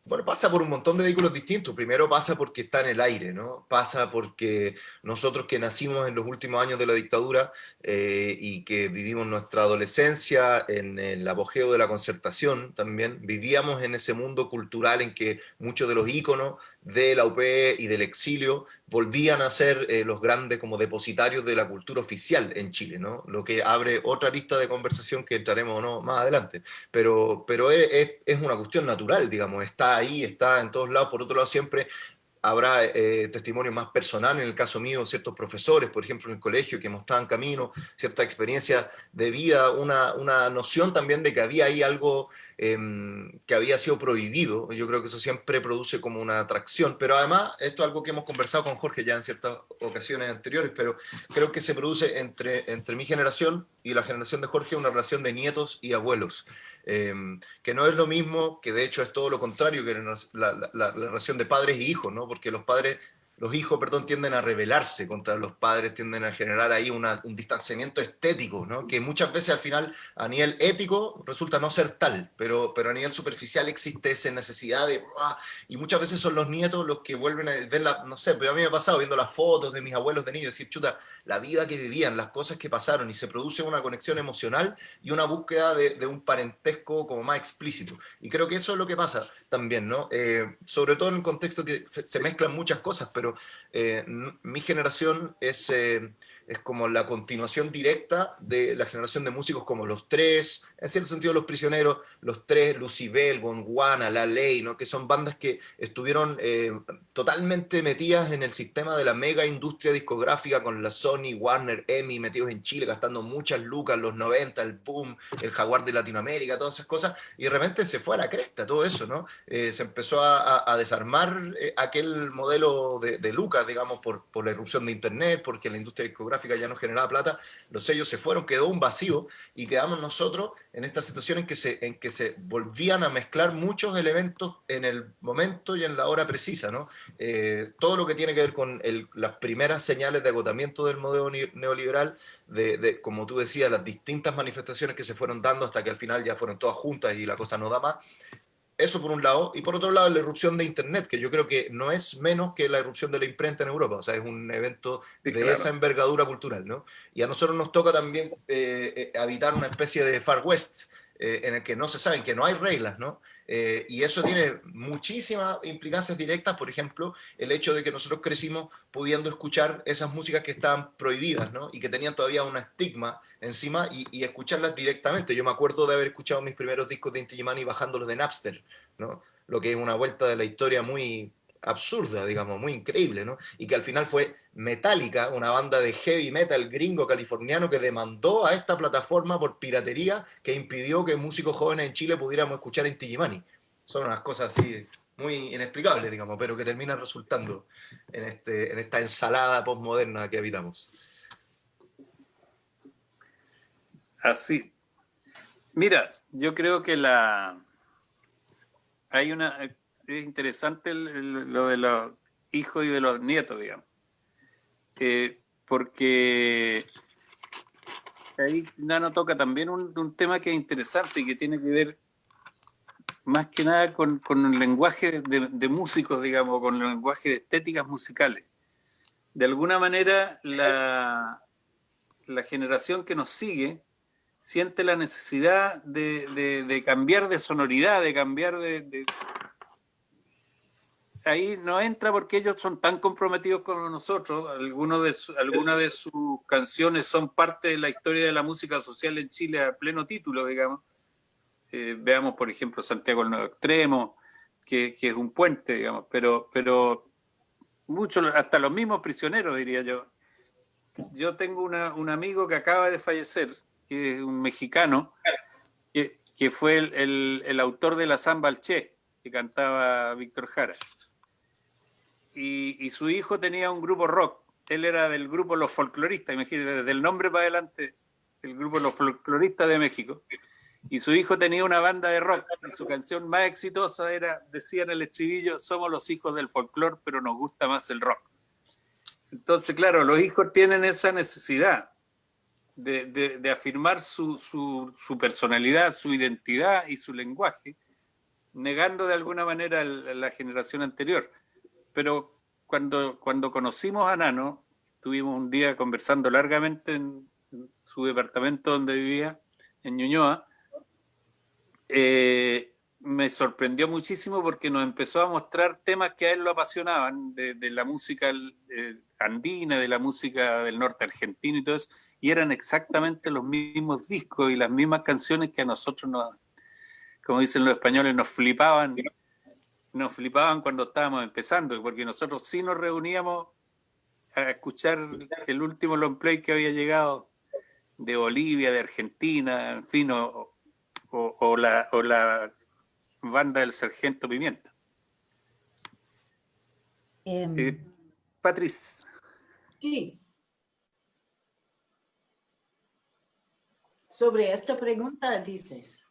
Bueno, pasa por un montón de vehículos distintos. Primero pasa porque está en el aire, ¿no? Pasa porque nosotros que nacimos en los últimos años de la dictadura y que vivimos nuestra adolescencia en el apogeo de la Concertación también, vivíamos en ese mundo cultural en que muchos de los íconos de la UP y del exilio volvían a ser los grandes como depositarios de la cultura oficial en Chile, ¿no? Lo que abre otra lista de conversación que entraremos o no más adelante. Pero es una cuestión natural, digamos, está ahí, está en todos lados. Por otro lado, siempre habrá testimonios más personales, en el caso mío, ciertos profesores, por ejemplo, en el colegio, que mostraban camino, cierta experiencia de vida, una noción también de que había ahí algo que había sido prohibido. Yo creo que eso siempre produce como una atracción, pero además, esto es algo que hemos conversado con Jorge ya en ciertas ocasiones anteriores, pero creo que se produce entre mi generación y la generación de Jorge una relación de nietos y abuelos. Que no es lo mismo, que de hecho es todo lo contrario que la relación de padres y hijos, ¿no? Porque los padres hijos, perdón, tienden a rebelarse contra los padres, tienden a generar ahí un distanciamiento estético, ¿no? Que muchas veces al final a nivel ético resulta no ser tal, pero a nivel superficial existe esa necesidad de... Y muchas veces son los nietos los que vuelven a ver no sé, pero a mí me ha pasado viendo las fotos de mis abuelos de niños, decir, chuta, la vida que vivían, las cosas que pasaron, y se produce una conexión emocional y una búsqueda de un parentesco como más explícito. Y creo que eso es lo que pasa también, ¿no? Sobre todo en un contexto que se mezclan muchas cosas, pero mi generación es como la continuación directa de la generación de músicos como Los Tres, en cierto sentido Los Prisioneros, Los Tres, Lucibel, Gondwana, La Ley, ¿no? Que son bandas que estuvieron totalmente metidas en el sistema de la mega industria discográfica con la Sony, Warner, EMI, metidos en Chile, gastando muchas lucas, los 90, el boom, el Jaguar de Latinoamérica, todas esas cosas, y de repente se fue a la cresta todo eso, ¿no? Se empezó a desarmar aquel modelo de lucas, digamos, por la irrupción de Internet, porque la industria discográfica ya no generaba plata, los sellos se fueron, quedó un vacío, y quedamos nosotros en esta situación en que se volvían a mezclar muchos elementos en el momento y en la hora precisa, ¿no? Todo lo que tiene que ver con las primeras señales de agotamiento del modelo neoliberal, como tú decías, las distintas manifestaciones que se fueron dando hasta que al final ya fueron todas juntas y la cosa no da más. Eso por un lado, y por otro lado la irrupción de Internet, que yo creo que no es menos que la irrupción de la imprenta en Europa, o sea, es un evento Sí, de claro. esa envergadura cultural, ¿no? Y a nosotros nos toca también habitar una especie de Far West, en el que no se saben, que no hay reglas, ¿no? Y eso tiene muchísimas implicancias directas, por ejemplo, el hecho de que nosotros crecimos pudiendo escuchar esas músicas que estaban prohibidas, ¿no? Y que tenían todavía un estigma encima y escucharlas directamente. Yo me acuerdo de haber escuchado mis primeros discos de Inti Illimani bajándolos de Napster, ¿no? Lo que es una vuelta de la historia muy absurda, digamos, muy increíble, ¿no? Y que al final fue Metallica, una banda de heavy metal gringo californiano que demandó a esta plataforma por piratería que impidió que músicos jóvenes en Chile pudiéramos escuchar Inti Illimani. Son unas cosas así muy inexplicables, digamos, pero que terminan resultando en esta ensalada postmoderna que habitamos. Así. Mira, yo creo que es interesante lo de los hijos y de los nietos, digamos. Porque ahí Nano toca también un tema que es interesante y que tiene que ver más que nada con el lenguaje de músicos, digamos, con el lenguaje de estéticas musicales. De alguna manera, la generación que nos sigue siente la necesidad de cambiar de sonoridad, de cambiar ahí no entra porque ellos son tan comprometidos con nosotros. Algunas de sus canciones son parte de la historia de la música social en Chile a pleno título, digamos. Veamos, por ejemplo, Santiago el Nuevo Extremo, que es un puente, digamos, pero muchos, hasta los mismos prisioneros, diría yo. Yo tengo un amigo que acaba de fallecer, que es un mexicano, que fue el autor de la Samba al Che, que cantaba Víctor Jara. Y su hijo tenía un grupo rock. Él era del grupo Los Folcloristas, imagínate, desde el nombre para adelante, el grupo Los Folcloristas de México. Y su hijo tenía una banda de rock, y su canción más exitosa decía en el estribillo, somos los hijos del folclore, pero nos gusta más el rock. Entonces, claro, los hijos tienen esa necesidad de afirmar su personalidad, su identidad y su lenguaje, negando de alguna manera a la generación anterior. Pero cuando conocimos a Nano, estuvimos un día conversando largamente en su departamento donde vivía, en Ñuñoa, me sorprendió muchísimo porque nos empezó a mostrar temas que a él lo apasionaban, de la música andina, de la música del norte argentino y todo eso, y eran exactamente los mismos discos y las mismas canciones que a nosotros, como dicen los españoles, nos flipaban cuando estábamos empezando, porque nosotros sí nos reuníamos a escuchar el último long play que había llegado de Bolivia, de Argentina, en fin, o la banda del Sargento Pimienta. Patrice. Sí. Sobre esta pregunta dices.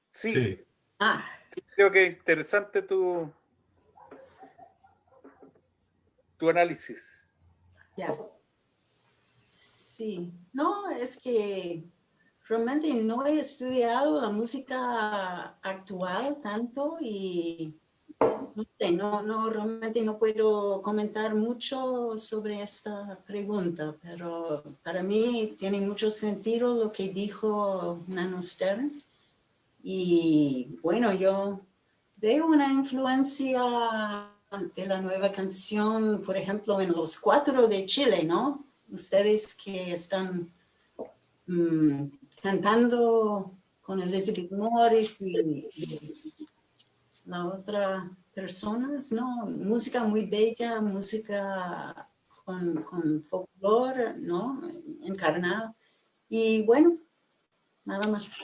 Sí. Ah. Creo que es interesante tu... tu análisis. Ya. Sí, no, es que realmente no he estudiado la música actual tanto y no sé, realmente no puedo comentar mucho sobre esta pregunta, pero para mí tiene mucho sentido lo que dijo Nano Stern. Y bueno, yo veo una influencia de la nueva canción, por ejemplo, en Los Cuatro de Chile, ¿no? Ustedes que están cantando con Elizabeth Morris y la otra personas, ¿no? Música muy bella, música con folclore, ¿no? Encarnado. Y bueno, nada más.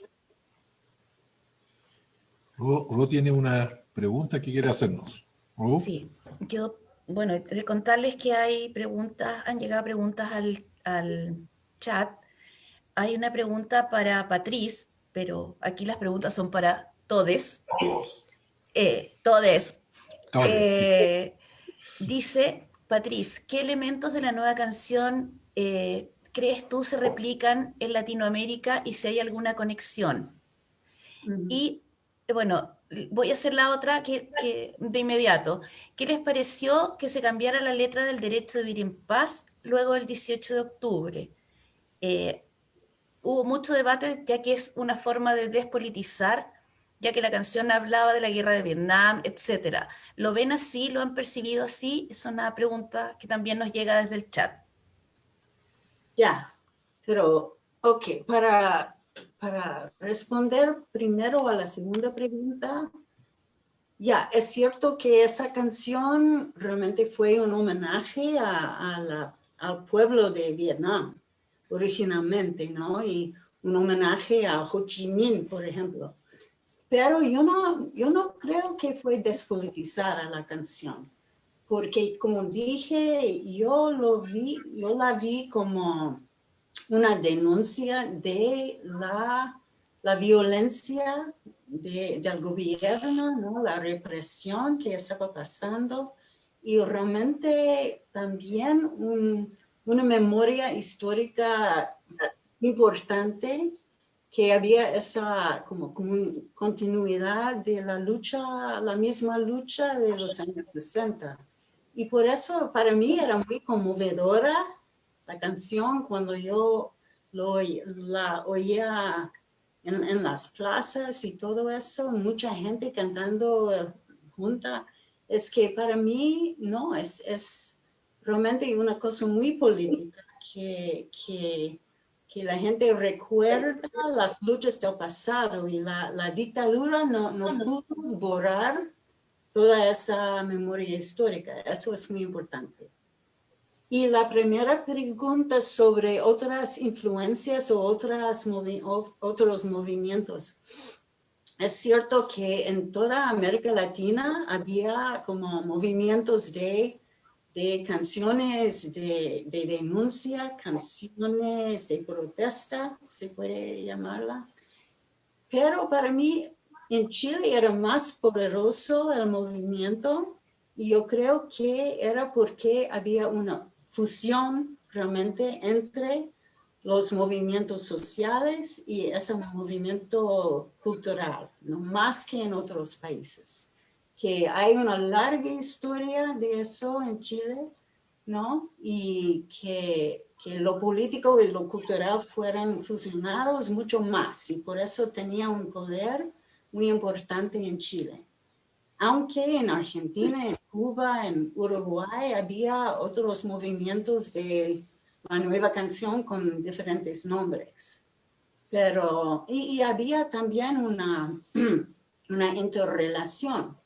Ro tiene una pregunta que quiere hacernos. Ro. Sí, yo, bueno, de contarles que hay preguntas, han llegado preguntas al chat. Hay una pregunta para Patrice, pero aquí las preguntas son para todes. Todes. Todes, sí. Dice Patrice, ¿qué elementos de la nueva canción crees tú se replican en Latinoamérica y si hay alguna conexión? Y bueno, voy a hacer la otra que de inmediato. ¿Qué les pareció que se cambiara la letra del derecho de vivir en paz luego del 18 de octubre? Hubo mucho debate ya que es una forma de despolitizar, ya que la canción hablaba de la guerra de Vietnam, etc. ¿Lo ven así? ¿Lo han percibido así? Es una pregunta que también nos llega desde el chat. Ya, pero, ok, para responder primero a la segunda pregunta, ya, es cierto que esa canción realmente fue un homenaje al pueblo de Vietnam, originalmente, ¿no? Y un homenaje a Ho Chi Minh, por ejemplo. Pero yo no creo que fue despolitizar a la canción, porque como dije, yo la vi como una denuncia de la violencia del gobierno, ¿no? La represión que estaba pasando y realmente también una memoria histórica importante que había esa como continuidad de la lucha, la misma lucha de los años 60. Y por eso para mí era muy conmovedora la canción cuando yo la oía en las plazas y todo eso, mucha gente cantando junta. Es que para mí, no, es realmente una cosa muy política que la gente recuerda las luchas del pasado y la dictadura no pudo borrar toda esa memoria histórica. Eso es muy importante. Y la primera pregunta sobre otras influencias o otros movimientos. Es cierto que en toda América Latina había como movimientos de canciones de denuncia, canciones de protesta, se puede llamarlas. Pero para mí en Chile era más poderoso el movimiento y yo creo que era porque había una fusión realmente entre los movimientos sociales y ese movimiento cultural, ¿no? Más que en otros países. Que hay una larga historia de eso en Chile, ¿no? Y que lo político y lo cultural fueran fusionados mucho más y por eso tenía un poder muy importante en Chile. Aunque en Argentina, en Cuba, en Uruguay había otros movimientos de la nueva canción con diferentes nombres. Pero, y había también una interrelación,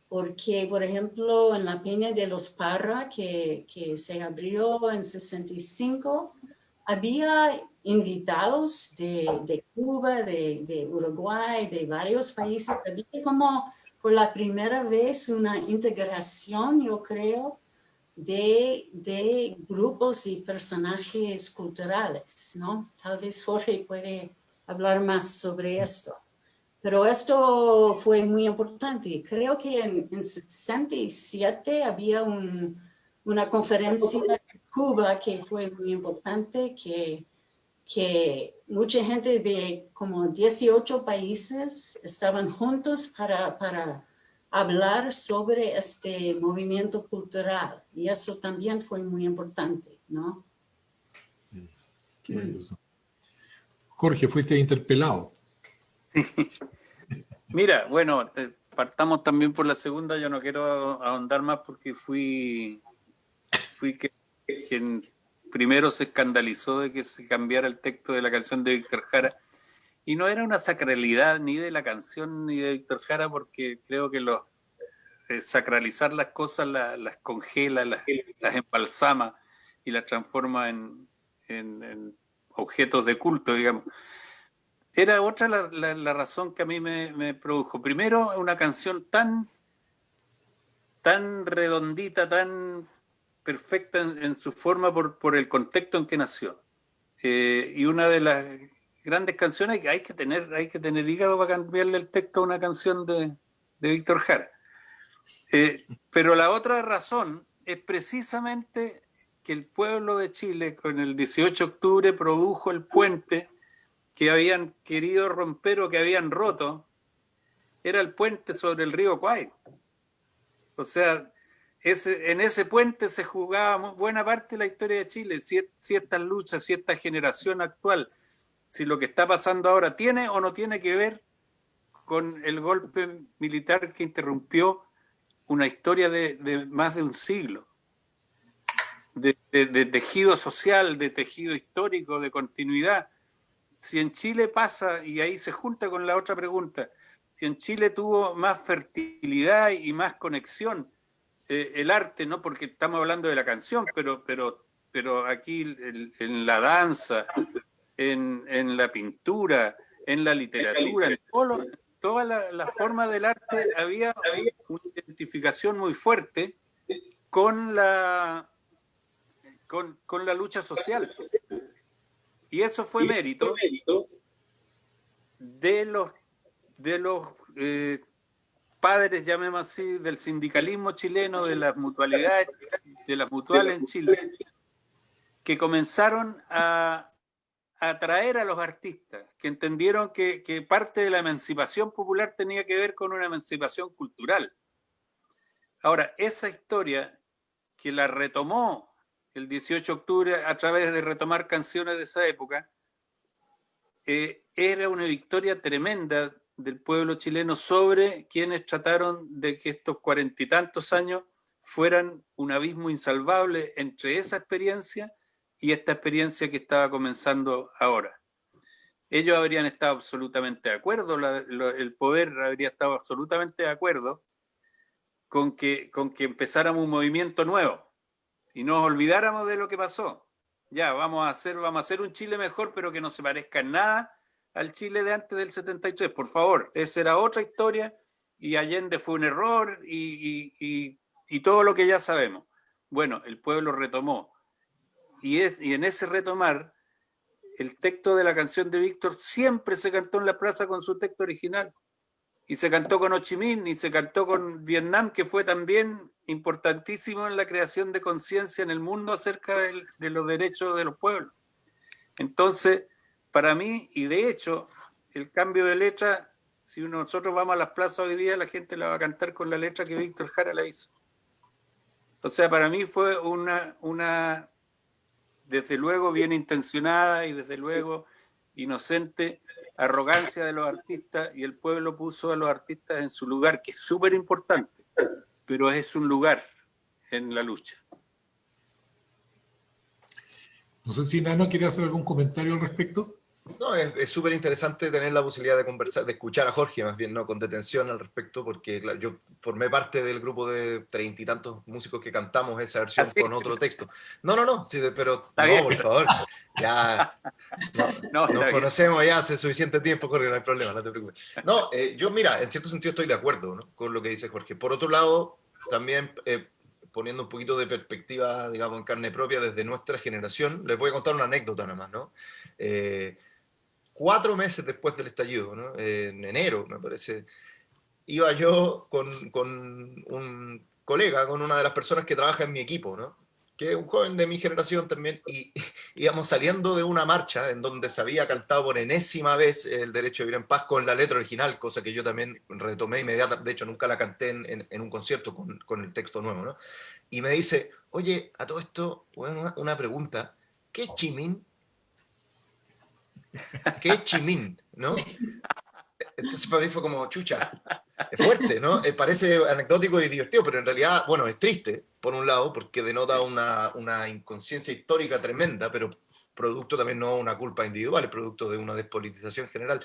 porque, por ejemplo, en la Peña de los Parra, que se abrió en 65, había invitados de Cuba, de Uruguay, de varios países. Había como por la primera vez una integración, yo creo, de grupos y personajes culturales, ¿no? Tal vez Jorge puede hablar más sobre esto. Pero esto fue muy importante. Creo que en 67 había una conferencia en Cuba que fue muy importante, que mucha gente de como 18 países estaban juntos para hablar sobre este movimiento cultural. Y eso también fue muy importante, ¿no? Qué bueno eso. Jorge, fuiste interpelado. Mira, bueno, partamos también por la segunda. Yo no quiero ahondar más porque fui quien primero se escandalizó de que se cambiara el texto de la canción de Víctor Jara. Y no era una sacralidad ni de la canción ni de Víctor Jara, porque creo que sacralizar las cosas las congela, las embalsama y las transforma en objetos de culto, digamos. Era otra la razón que a mí me produjo. Primero, una canción tan redondita, tan perfecta en su forma por el contexto en que nació. Y una de las grandes canciones que hay que tener hígado para cambiarle el texto a una canción de Víctor Jara. Pero la otra razón es precisamente que el pueblo de Chile con el 18 de octubre produjo el puente que habían querido romper o que habían roto. Era el puente sobre el río Kwai. O sea, en ese puente se jugaba buena parte de la historia de Chile. Si estas luchas, si esta generación actual, si lo que está pasando ahora tiene o no tiene que ver con el golpe militar que interrumpió una historia de más de un siglo, de tejido social, de tejido histórico, de continuidad. Si en Chile pasa, y ahí se junta con la otra pregunta, si en Chile tuvo más fertilidad y más conexión el arte, ¿no? Porque estamos hablando de la canción, pero aquí en la danza, en la pintura, en la literatura, en toda la forma del arte había una identificación muy fuerte con la lucha social. Y eso fue mérito de los padres, llamemos así, del sindicalismo chileno, de las mutualidades, de las mutuales en Chile, que comenzaron a atraer a los artistas, que entendieron que parte de la emancipación popular tenía que ver con una emancipación cultural. Ahora, esa historia que la retomó el 18 de octubre a través de retomar canciones de esa época, era una victoria tremenda del pueblo chileno sobre quienes trataron de que estos 40 y tantos años fueran un abismo insalvable entre esa experiencia y esta experiencia que estaba comenzando ahora. Ellos habrían estado absolutamente de acuerdo, el poder habría estado absolutamente de acuerdo con que empezáramos un movimiento nuevo y nos olvidáramos de lo que pasó. Ya, vamos a hacer un Chile mejor, pero que no se parezca en nada al Chile de antes del 73. Por favor, esa era otra historia y Allende fue un error y todo lo que ya sabemos. Bueno, el pueblo retomó. Y en ese retomar, el texto de la canción de Víctor siempre se cantó en la plaza con su texto original. Y se cantó con Ho Chi Minh y se cantó con Vietnam, que fue también importantísimo en la creación de conciencia en el mundo acerca de los derechos de los pueblos. Entonces, para mí, y de hecho, el cambio de letra, si nosotros vamos a las plazas hoy día, la gente la va a cantar con la letra que Víctor Jara la hizo. O sea, para mí fue una desde luego bien intencionada y desde luego inocente arrogancia de los artistas, y el pueblo puso a los artistas en su lugar, que es súper importante, pero es un lugar en la lucha. No sé si Nano quiere hacer algún comentario al respecto. No, es súper interesante tener la posibilidad de conversar, de escuchar a Jorge, más bien, no con detención al respecto, porque claro, yo formé parte del grupo de 30 y tantos músicos que cantamos esa versión con otro texto. No, sí, pero Está no, bien. por favor, ya nos conocemos ya hace suficiente tiempo, Jorge, no hay problema, no te preocupes. No, yo, mira, en cierto sentido estoy de acuerdo, ¿no?, con lo que dice Jorge. Por otro lado, también poniendo un poquito de perspectiva, digamos, en carne propia desde nuestra generación, les voy a contar una anécdota nada más, ¿no? 4 meses después del estallido, ¿no?, en enero, me parece, iba yo con colega, con una de las personas que trabaja en mi equipo, ¿no? Que es un joven de mi generación también, y íbamos saliendo de una marcha en donde se había cantado por enésima vez el derecho a vivir en paz con la letra original, cosa que yo también retomé inmediatamente, de hecho nunca la canté en un concierto con el texto nuevo, ¿no? Y me dice, oye, a todo esto, bueno, una pregunta, ¿qué es chimín? ¿Qué es chimín? ¿No? Entonces para mí fue como, chucha, es fuerte, ¿no? Parece anecdótico y divertido, pero en realidad, bueno, es triste, por un lado, porque denota una inconsciencia histórica tremenda, pero producto también no una culpa individual, es producto de una despolitización general.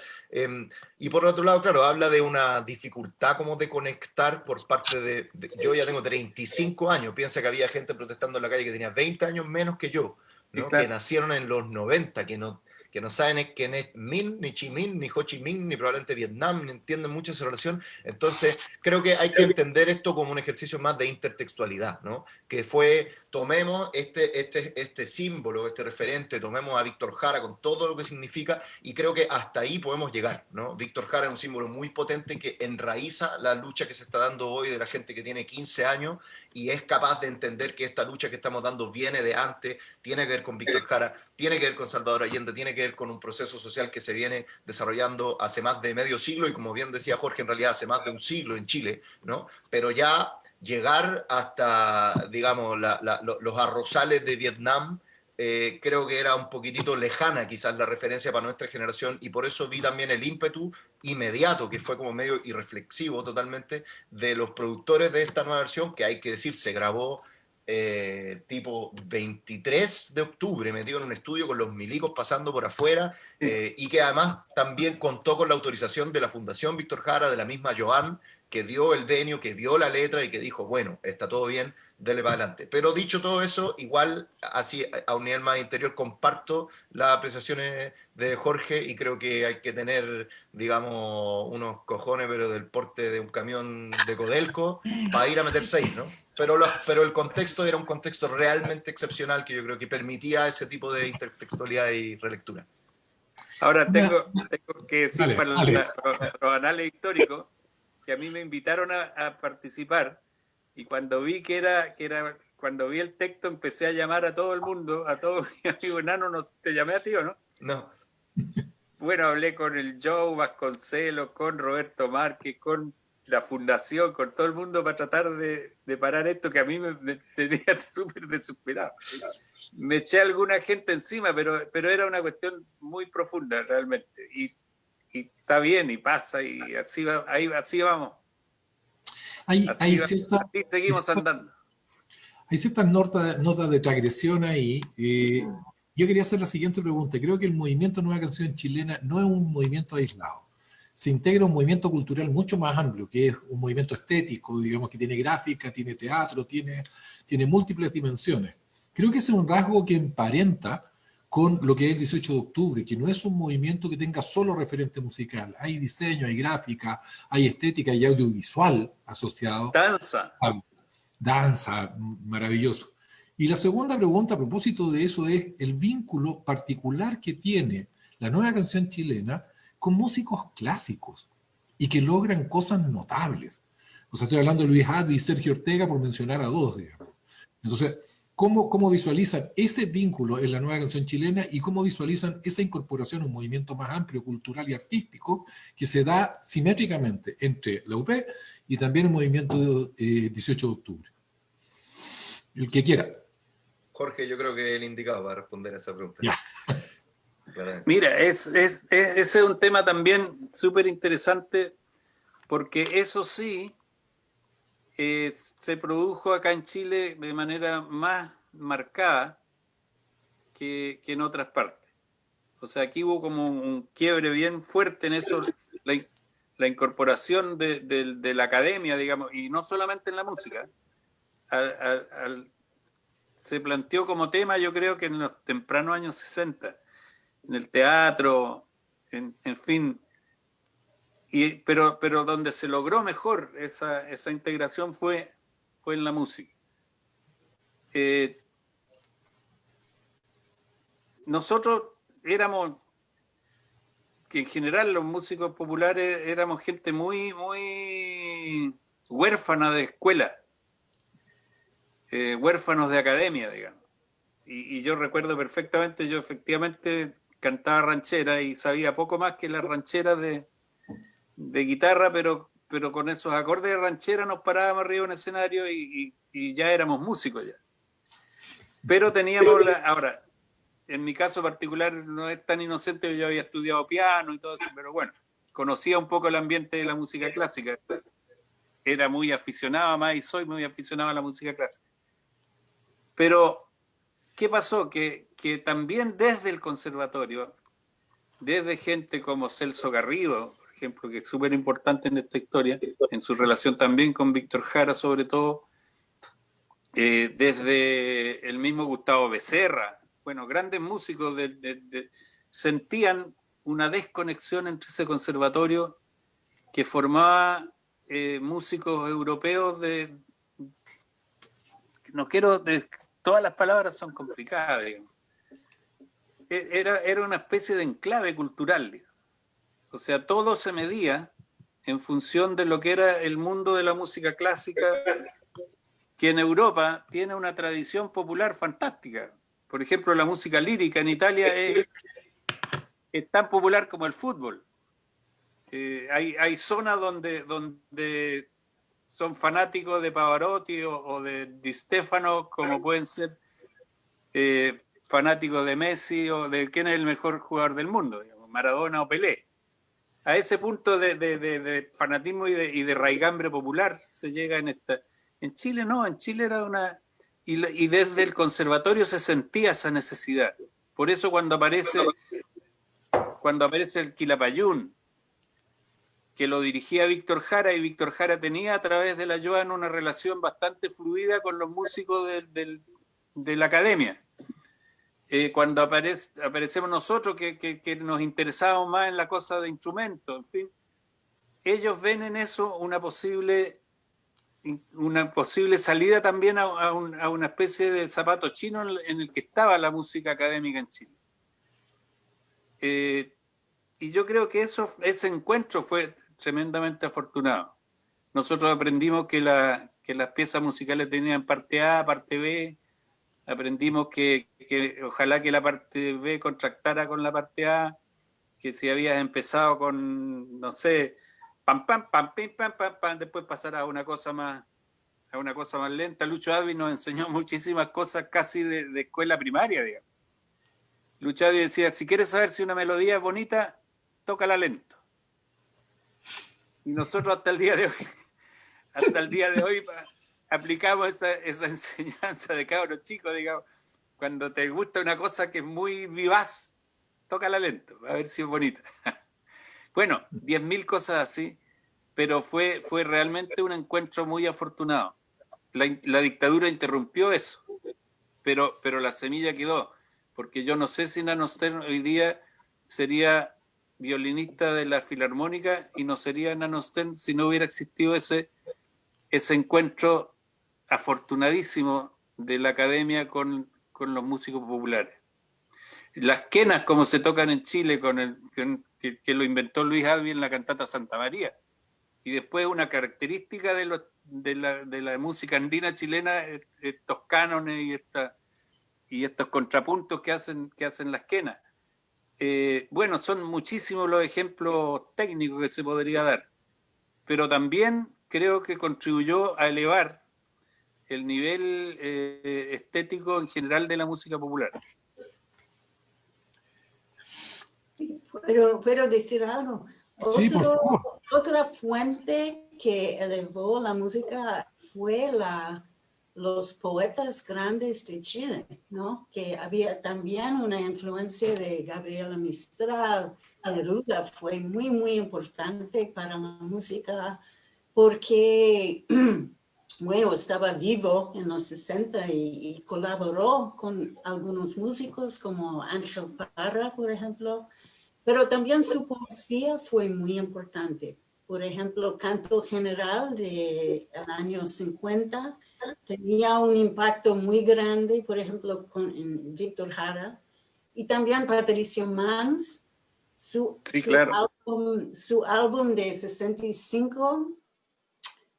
Y por otro lado, claro, habla de una dificultad como de conectar por parte yo ya tengo 35 años, piensa que había gente protestando en la calle que tenía 20 años menos que yo, ¿no? claro. Que nacieron en los 90, que no saben quién es Minh, ni Chi Minh, ni Ho Chi Minh, ni probablemente Vietnam, ni entienden mucho esa relación. Entonces, creo que hay que entender esto como un ejercicio más de intertextualidad, ¿no? Que fue, tomemos este símbolo, este referente, tomemos a Víctor Jara con todo lo que significa, y creo que hasta ahí podemos llegar, ¿no? Víctor Jara es un símbolo muy potente que enraiza la lucha que se está dando hoy de la gente que tiene 15 años y es capaz de entender que esta lucha que estamos dando viene de antes, tiene que ver con Víctor Jara, tiene que ver con Salvador Allende, tiene que ver con un proceso social que se viene desarrollando hace más de medio siglo y, como bien decía Jorge, en realidad hace más de un siglo en Chile, ¿no? Pero ya llegar hasta, digamos, los arrozales de Vietnam, creo que era un poquitito lejana quizás la referencia para nuestra generación, y por eso vi también el ímpetu inmediato, que fue como medio irreflexivo totalmente, de los productores de esta nueva versión, que hay que decir, se grabó tipo 23 de octubre, metido en un estudio con los milicos pasando por afuera, y que además también contó con la autorización de la Fundación Víctor Jara, de la misma Joan, que dio el venio, que vio la letra y que dijo, bueno, está todo bien, dele para adelante. Pero dicho todo eso, igual, así a un nivel más interior, comparto las apreciaciones de Jorge, y creo que hay que tener, digamos, unos cojones, pero del porte de un camión de Codelco, para ir a meterse ahí, ¿no? Pero el contexto era un contexto realmente excepcional que yo creo que permitía ese tipo de intertextualidad y relectura. Ahora tengo que decir Dale, para dale. los anales históricos que a mí me invitaron a participar, y cuando vi cuando vi el texto empecé a llamar a todo el mundo, a todos mis amigos enanos. No, te llamé a ti, ¿o no? No. Bueno, hablé con el Joe Vasconcelos, con Roberto Márquez, con la fundación, con todo el mundo, para tratar de parar esto que a mí me tenía súper desesperado. Me eché a alguna gente encima, pero era una cuestión muy profunda realmente, y está bien, y pasa, y así vamos. Hay Así seguimos cierta- andando. hay ciertas notas de transgresión ahí. Yo quería hacer la siguiente pregunta. Creo que el movimiento Nueva Canción Chilena no es un movimiento aislado. Se integra un movimiento cultural mucho más amplio, que es un movimiento estético, digamos, que tiene gráfica, tiene teatro, tiene múltiples dimensiones. Creo que ese es un rasgo que emparenta con lo que es el 18 de octubre, que no es un movimiento que tenga solo referente musical. Hay diseño, hay gráfica, hay estética y audiovisual asociado. Danza. Danza, maravilloso. Y la segunda pregunta a propósito de eso es el vínculo particular que tiene la Nueva Canción Chilena con músicos clásicos y que logran cosas notables. O sea, estoy hablando de Luis Advi y Sergio Ortega, por mencionar a dos, digamos. Entonces, ¿cómo visualizan ese vínculo en la Nueva Canción Chilena y cómo visualizan esa incorporación a un movimiento más amplio, cultural y artístico, que se da simétricamente entre la UP y también el movimiento 18 de octubre? El que quiera. Jorge, yo creo que es el indicado para responder a esa pregunta. Ya. Mira, ese es un tema también súper interesante, porque eso sí se produjo acá en Chile de manera más marcada que en otras partes. O sea, aquí hubo como un quiebre bien fuerte en eso, la incorporación de la academia, digamos, y no solamente en la música. Se planteó como tema, yo creo que en los tempranos años 60, en el teatro, en fin, pero donde se logró mejor esa integración fue en la música. Nosotros éramos, que en general los músicos populares éramos gente muy, muy huérfana de escuela. huérfanos de academia, digamos. Y yo recuerdo perfectamente, yo efectivamente cantaba ranchera y sabía poco más que las rancheras de guitarra, pero con esos acordes de ranchera nos parábamos arriba en un escenario y ya éramos músicos ya. Pero teníamos ahora, en mi caso particular no es tan inocente, yo había estudiado piano y todo eso, pero bueno, conocía un poco el ambiente de la música clásica. Era muy aficionado más y soy muy aficionado a la música clásica. Pero, ¿qué pasó? Que también desde el conservatorio, desde gente como Celso Garrido, por ejemplo, que es súper importante en esta historia, en su relación también con Víctor Jara, sobre todo, desde el mismo Gustavo Becerra, bueno, grandes músicos sentían una desconexión entre ese conservatorio que formaba músicos europeos no quiero, todas las palabras son complicadas, digamos. Era una especie de enclave cultural, digamos. O sea, todo se medía en función de lo que era el mundo de la música clásica, que en Europa tiene una tradición popular fantástica. Por ejemplo, la música lírica en Italia es tan popular como el fútbol. Hay zonas donde son fanáticos de Pavarotti o de Di Stefano, como pueden ser fanáticos de Messi o de quién es el mejor jugador del mundo, digamos, Maradona o Pelé. A ese punto de fanatismo y de raigambre popular se llega en esta. En Chile no, en Chile era una... Y desde el conservatorio se sentía esa necesidad. Por eso cuando aparece el Quilapayún, que lo dirigía Víctor Jara, y Víctor Jara tenía a través de la Joan una relación bastante fluida con los músicos de la academia. Cuando aparecemos nosotros, que nos interesábamos más en la cosa de instrumentos, en fin, ellos ven en eso una posible salida también a una especie de zapato chino en el que estaba la música académica en Chile. Y yo creo que ese encuentro fue tremendamente afortunado. Nosotros aprendimos que las piezas musicales tenían parte A, parte B. Aprendimos que ojalá que la parte B contractara con la parte A, que si habías empezado con, no sé, pam, pam, pam, pim, pam, pam, pam, después pasar a una cosa más lenta. Lucho Advi nos enseñó muchísimas cosas casi de escuela primaria, digamos. Lucho Advi decía, si quieres saber si una melodía es bonita, tócala lento. Y nosotros hasta el día de hoy aplicamos esa enseñanza de cabros chicos, digamos. Cuando te gusta una cosa que es muy vivaz, tócala lento, a ver si es bonita. Bueno, 10.000 cosas así, pero fue realmente un encuentro muy afortunado. La dictadura interrumpió eso, pero la semilla quedó, porque yo no sé si Nano Stern hoy día sería violinista de la Filarmónica y no sería Nano Stern si no hubiera existido ese encuentro afortunadísimo de la academia con los músicos populares. Las quenas, como se tocan en Chile, que lo inventó Luis Advi en la cantata Santa María. Y después una característica de la música andina chilena, estos cánones y estos contrapuntos que hacen las quenas. Bueno, son muchísimos los ejemplos técnicos que se podría dar, pero también creo que contribuyó a elevar el nivel estético en general de la música popular. Pero decir algo. Sí, por favor. Otra fuente que elevó la música fue los poetas grandes de Chile, ¿no? Que había también una influencia de Gabriela Mistral. Neruda fue muy, muy importante para la música porque, bueno, estaba vivo en los 60 y colaboró con algunos músicos como Ángel Parra, por ejemplo. Pero también su poesía fue muy importante. Por ejemplo, Canto General del año 50 tenía un impacto muy grande, por ejemplo, con Víctor Jara. Y también Patricio Mans, su álbum de 65,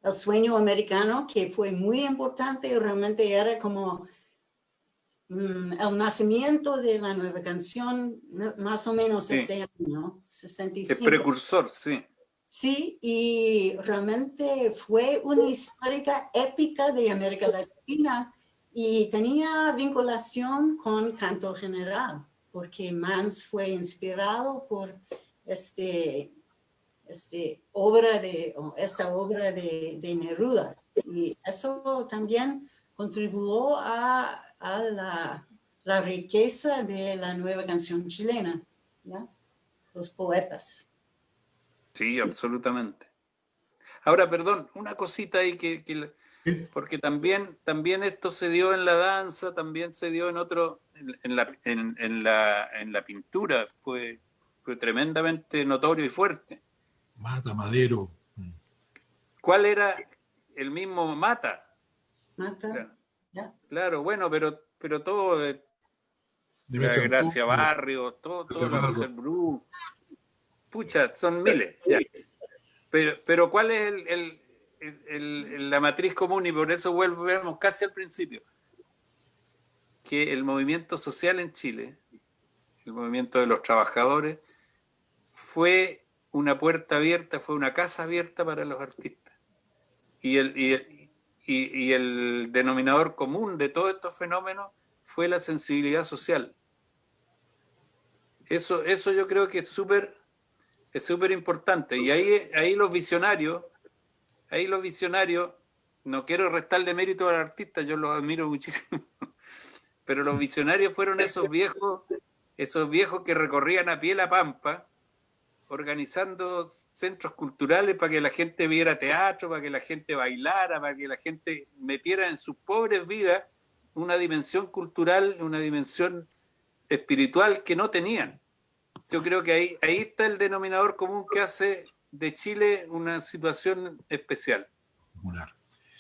el sueño americano, que fue muy importante y realmente era como el nacimiento de la nueva canción, más o menos Sí, ese año, es 65. precursor, sí. Sí, y realmente fue una histórica épica de América Latina y tenía vinculación con canto general, porque Mans fue inspirado por esta obra de Neruda. Y eso también contribuyó a la riqueza de la nueva canción chilena, ¿ya? Los poetas. Sí, absolutamente. Ahora, perdón, una cosita ahí porque también esto se dio en la danza, también se dio en otro, en la pintura, fue tremendamente notorio y fuerte. Mata, Madero. ¿Cuál era el mismo Mata? Mata, Claro, ¿ya? claro, bueno, pero todo, la Nemesio Gracia Antonio, Barrio, todo José la Barro. Russell Bru, pucha, son miles, ya. Pero ¿cuál es la matriz común? Y por eso volvemos casi al principio, que el movimiento social en Chile, el movimiento de los trabajadores, fue una puerta abierta, fue una casa abierta para los artistas. Y el denominador común de todos estos fenómenos fue la sensibilidad social. Eso yo creo que es súper importante. Y ahí los visionarios, no quiero restarle mérito al artista, yo los admiro muchísimo, pero los visionarios fueron esos viejos que recorrían a pie la pampa, organizando centros culturales para que la gente viera teatro, para que la gente bailara, para que la gente metiera en sus pobres vidas una dimensión cultural, una dimensión espiritual que no tenían. Yo creo que ahí está el denominador común que hace de Chile una situación especial.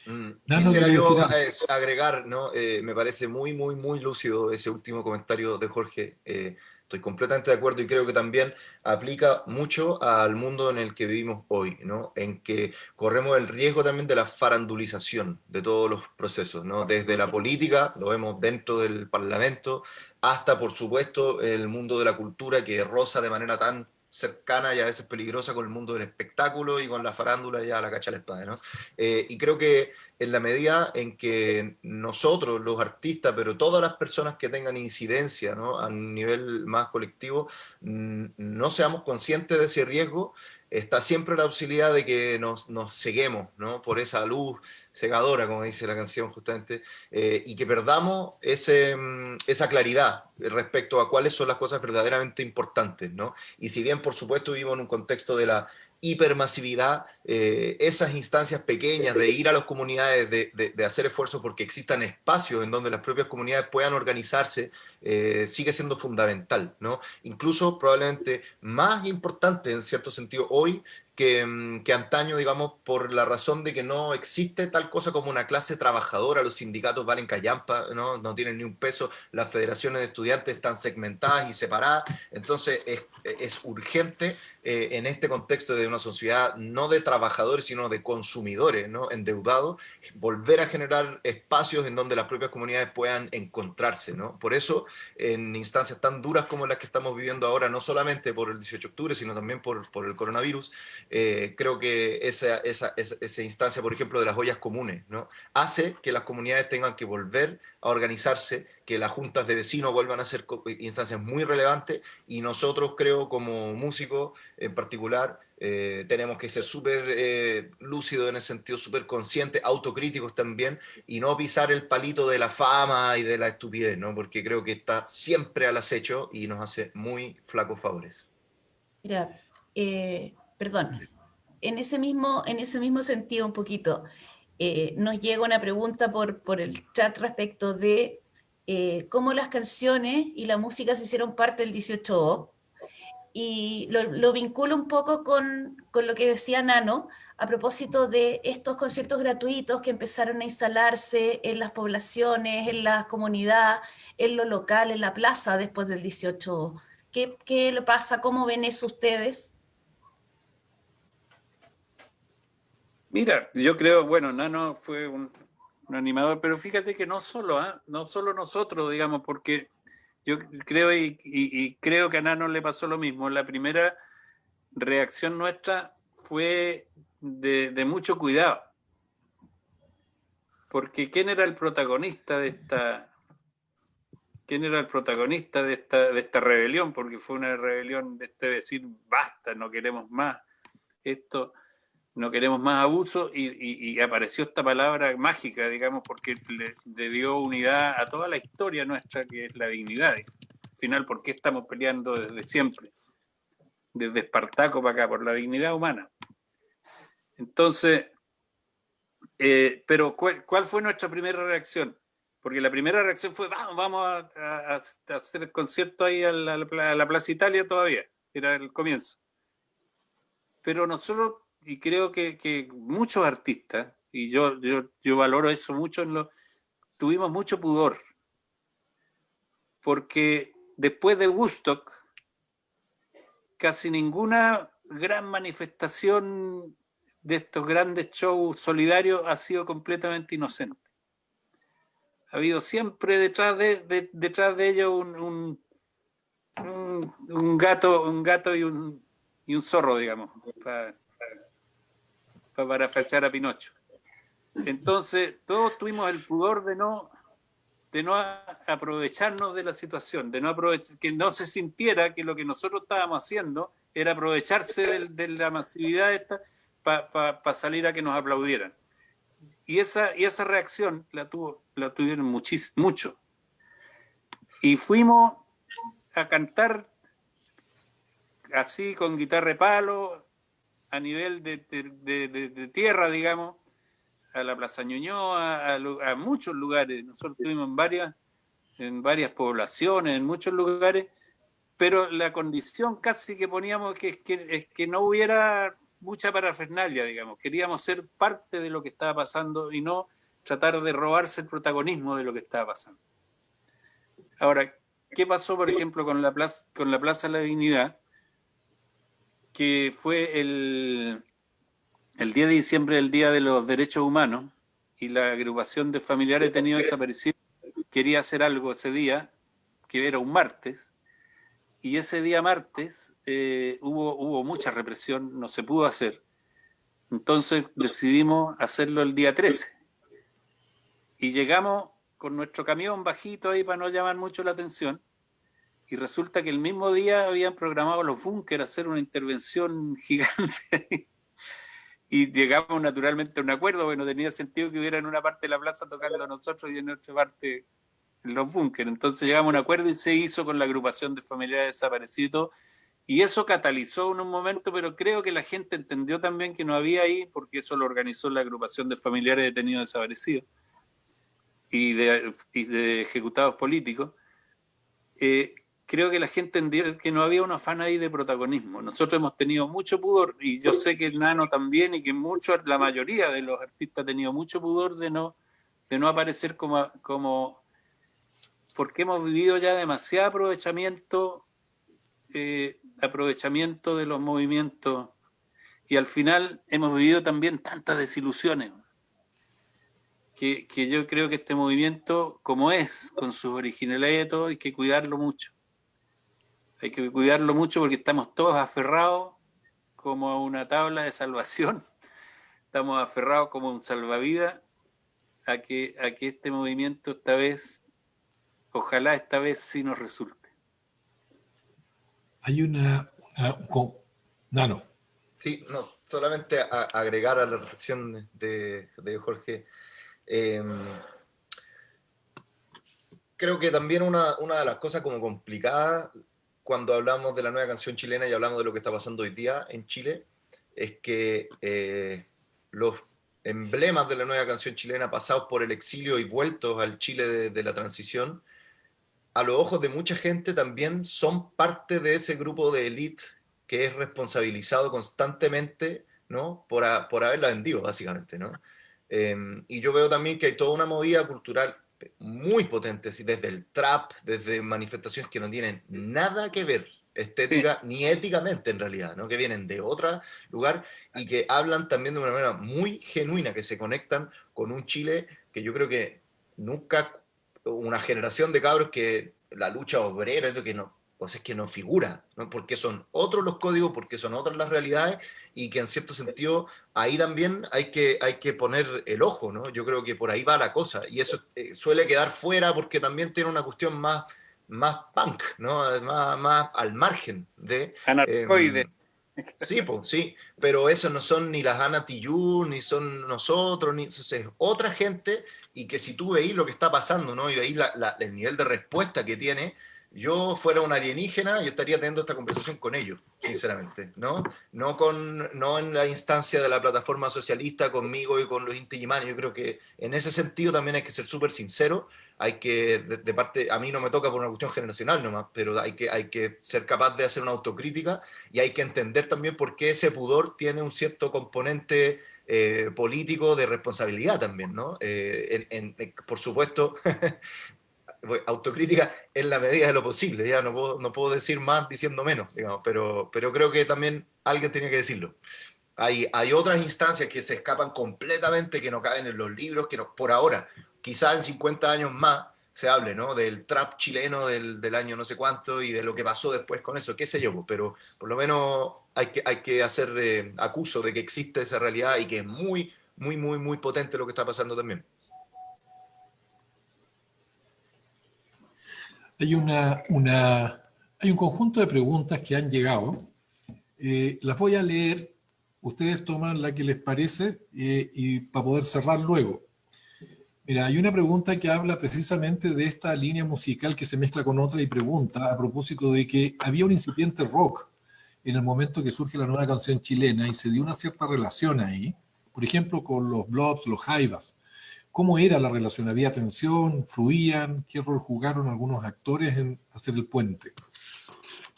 Nano Quisiera quiere decir yo algo. agregar, ¿no? Me parece muy, muy, muy lúcido ese último comentario de Jorge. Estoy completamente de acuerdo y creo que también aplica mucho al mundo en el que vivimos hoy, ¿no? En que corremos el riesgo también de la farandulización de todos los procesos, ¿no? Desde la política, lo vemos dentro del Parlamento, hasta, por supuesto, el mundo de la cultura que roza de manera tan cercana y a veces peligrosa con el mundo del espectáculo y con la farándula ya a la cacha a la espada, ¿no? Y creo que en la medida en que nosotros, los artistas, pero todas las personas que tengan incidencia, ¿no? A un nivel más colectivo, no seamos conscientes de ese riesgo, está siempre la posibilidad de que nos ceguemos, ¿no? Por esa luz cegadora, como dice la canción justamente, y que perdamos esa claridad respecto a cuáles son las cosas verdaderamente importantes, ¿no? Y si bien, por supuesto, vivimos en un contexto de la hipermasividad, esas instancias pequeñas de ir a las comunidades, de hacer esfuerzos porque existan espacios en donde las propias comunidades puedan organizarse, sigue siendo fundamental, ¿no? Incluso probablemente más importante en cierto sentido hoy que antaño, digamos, por la razón de que no existe tal cosa como una clase trabajadora, los sindicatos valen callampa, no tienen ni un peso, las federaciones de estudiantes están segmentadas y separadas, entonces es urgente en este contexto de una sociedad no de trabajadores, sino de consumidores, ¿no? Endeudados, volver a generar espacios en donde las propias comunidades puedan encontrarse, ¿no? Por eso, en instancias tan duras como las que estamos viviendo ahora, no solamente por el 18 de octubre, sino también por el coronavirus, creo que esa instancia, por ejemplo, de las ollas comunes, ¿no? Hace que las comunidades tengan que volver a organizarse, que las juntas de vecinos vuelvan a ser instancias muy relevantes y nosotros, creo, como músicos en particular, tenemos que ser súper lúcidos en ese sentido, súper conscientes, autocríticos también, y no pisar el palito de la fama y de la estupidez, ¿no? Porque creo que está siempre al acecho y nos hace muy flacos favores. Mira, perdón, en ese mismo sentido un poquito, nos llega una pregunta por el chat respecto de cómo las canciones y la música se hicieron parte del 18O, y lo vinculo un poco con lo que decía Nano a propósito de estos conciertos gratuitos que empezaron a instalarse en las poblaciones, en la comunidad, en lo local, en la plaza después del 18O. ¿Qué le pasa? ¿Cómo ven eso ustedes? Mira, yo creo, bueno, Nano fue un animador, pero fíjate que no solo, no solo nosotros, digamos, porque yo creo y creo que a Nano le pasó lo mismo. La primera reacción nuestra fue de mucho cuidado, porque ¿quién era el protagonista de esta? ¿Quién era el protagonista de esta rebelión? Porque fue una rebelión de decir, basta, no queremos más esto, no queremos más abuso, y apareció esta palabra mágica, digamos, porque le dio unidad a toda la historia nuestra, que es la dignidad. Al final, ¿por qué estamos peleando desde siempre? Desde Espartaco para acá, por la dignidad humana. Entonces, pero ¿cuál fue nuestra primera reacción? Porque la primera reacción fue, vamos a hacer el concierto ahí a la Plaza Italia todavía, era el comienzo. Pero nosotros, y creo que muchos artistas, y yo valoro eso mucho, tuvimos mucho pudor, porque después de Woodstock, casi ninguna gran manifestación de estos grandes shows solidarios ha sido completamente inocente. Ha habido siempre detrás de ellos un gato y un zorro, digamos, para parafrasear a Pinocho. Entonces, todos tuvimos el pudor de no aprovecharnos de la situación, que no se sintiera que lo que nosotros estábamos haciendo era aprovecharse de la masividad esta para salir a que nos aplaudieran. Y esa reacción la tuvieron mucho. Y fuimos a cantar así con guitarra de palo, a nivel de tierra, digamos, a la Plaza Ñuñoa, a muchos lugares. Nosotros estuvimos en varias poblaciones, en muchos lugares, pero la condición casi que poníamos es que no hubiera mucha parafernalia, digamos. Queríamos ser parte de lo que estaba pasando y no tratar de robarse el protagonismo de lo que estaba pasando. Ahora, ¿qué pasó, por ejemplo, con la Plaza de la Dignidad? Que fue el 10 de diciembre, el Día de los Derechos Humanos, y la agrupación de familiares detenidos desaparecidos quería hacer algo ese día, que era un martes, y ese día martes hubo mucha represión, no se pudo hacer. Entonces decidimos hacerlo el día 13. Y llegamos con nuestro camión bajito ahí para no llamar mucho la atención, y resulta que el mismo día habían programado los búnkeres a hacer una intervención gigante. Y llegamos naturalmente a un acuerdo, porque no tenía sentido que hubiera en una parte de la plaza tocando a nosotros y en otra parte en los búnkeres. Entonces llegamos a un acuerdo y se hizo con la agrupación de familiares desaparecidos, y eso catalizó en un momento, pero creo que la gente entendió también que no había ahí, porque eso lo organizó la agrupación de familiares detenidos desaparecidos y de ejecutados políticos. Creo que la gente entendió que no había un afán ahí de protagonismo. Nosotros hemos tenido mucho pudor, y yo sé que el Nano también, y que la mayoría de los artistas ha tenido mucho pudor de no aparecer como porque hemos vivido ya demasiado aprovechamiento de los movimientos, y al final hemos vivido también tantas desilusiones, que yo creo que este movimiento, como es, con sus originalidades y todo, hay que cuidarlo mucho. Hay que cuidarlo mucho porque estamos todos aferrados como a una tabla de salvación. Estamos aferrados como un salvavidas a que este movimiento esta vez, ojalá esta vez sí nos resulte. Hay Nano. Sí, no, solamente agregar a la reflexión de Jorge. Creo que también una de las cosas como complicadas cuando hablamos de la nueva canción chilena y hablamos de lo que está pasando hoy día en Chile, es que los emblemas de la nueva canción chilena pasados por el exilio y vueltos al Chile de la transición, a los ojos de mucha gente también son parte de ese grupo de élite que es responsabilizado constantemente, ¿no? por haberla vendido, básicamente, ¿no? Y yo veo también que hay toda una movida cultural muy potente, así, desde el trap, desde manifestaciones que no tienen nada que ver estética ni éticamente en realidad, ¿no? Que vienen de otro lugar y que hablan también de una manera muy genuina, que se conectan con un Chile que yo creo que nunca, una generación de cabros que la lucha obrera, que no, pues es que no figura, ¿no? Porque son otros los códigos, porque son otras las realidades, y que en cierto sentido ahí también hay que poner el ojo, ¿no? Yo creo que por ahí va la cosa, y eso suele quedar fuera porque también tiene una cuestión más punk, ¿no? Más al margen de... Anarcoide. Sí, pues, sí, pero esos no son ni las Ana Tijoux, ni son nosotros, ni eso es otra gente, y que si tú veís lo que está pasando, ¿no? Y veís el nivel de respuesta que tiene, yo fuera un alienígena, yo estaría teniendo esta conversación con ellos, sinceramente, ¿no? No en la instancia de la plataforma socialista conmigo y con los Inti Illimani. Yo creo que en ese sentido también hay que ser súper sincero. Hay que, de parte, a mí no me toca por una cuestión generacional nomás, pero hay que ser capaz de hacer una autocrítica, y hay que entender también por qué ese pudor tiene un cierto componente político de responsabilidad también, ¿no? Por supuesto, autocrítica en la medida de lo posible, ya no puedo decir más diciendo menos, digamos, pero creo que también alguien tenía que decirlo. Hay otras instancias que se escapan completamente, que no caben en los libros, que no, por ahora, quizá en 50 años más se hable, ¿no? Del trap chileno del año no sé cuánto y de lo que pasó después con eso, qué sé yo, pero por lo menos hay que hacer acuso de que existe esa realidad y que es muy, muy, muy, muy potente lo que está pasando también. Hay hay un conjunto de preguntas que han llegado. Las voy a leer, ustedes toman la que les parece y para poder cerrar luego. Mira, hay una pregunta que habla precisamente de esta línea musical que se mezcla con otra y pregunta a propósito de que había un incipiente rock en el momento que surge la nueva canción chilena y se dio una cierta relación ahí, por ejemplo, con los Blobs, los Jaivas. ¿Cómo era la relación? ¿Había tensión? ¿Fluían? ¿Qué rol jugaron algunos actores en hacer el puente?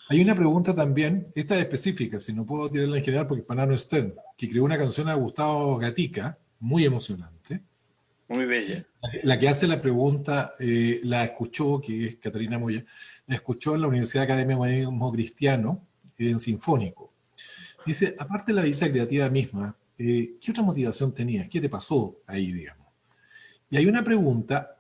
Hay una pregunta también, esta es específica, si no puedo tirarla en general porque para nada no estén, que creó una canción a Gustavo Gatica, muy emocionante. Muy bella. La que hace la pregunta, la escuchó, que es Catarina Moya, la escuchó en la Universidad Academia de Humanismo Cristiano, en Sinfónico. Dice, aparte de la visa creativa misma, ¿qué otra motivación tenías? ¿Qué te pasó ahí, digamos? Y hay una pregunta,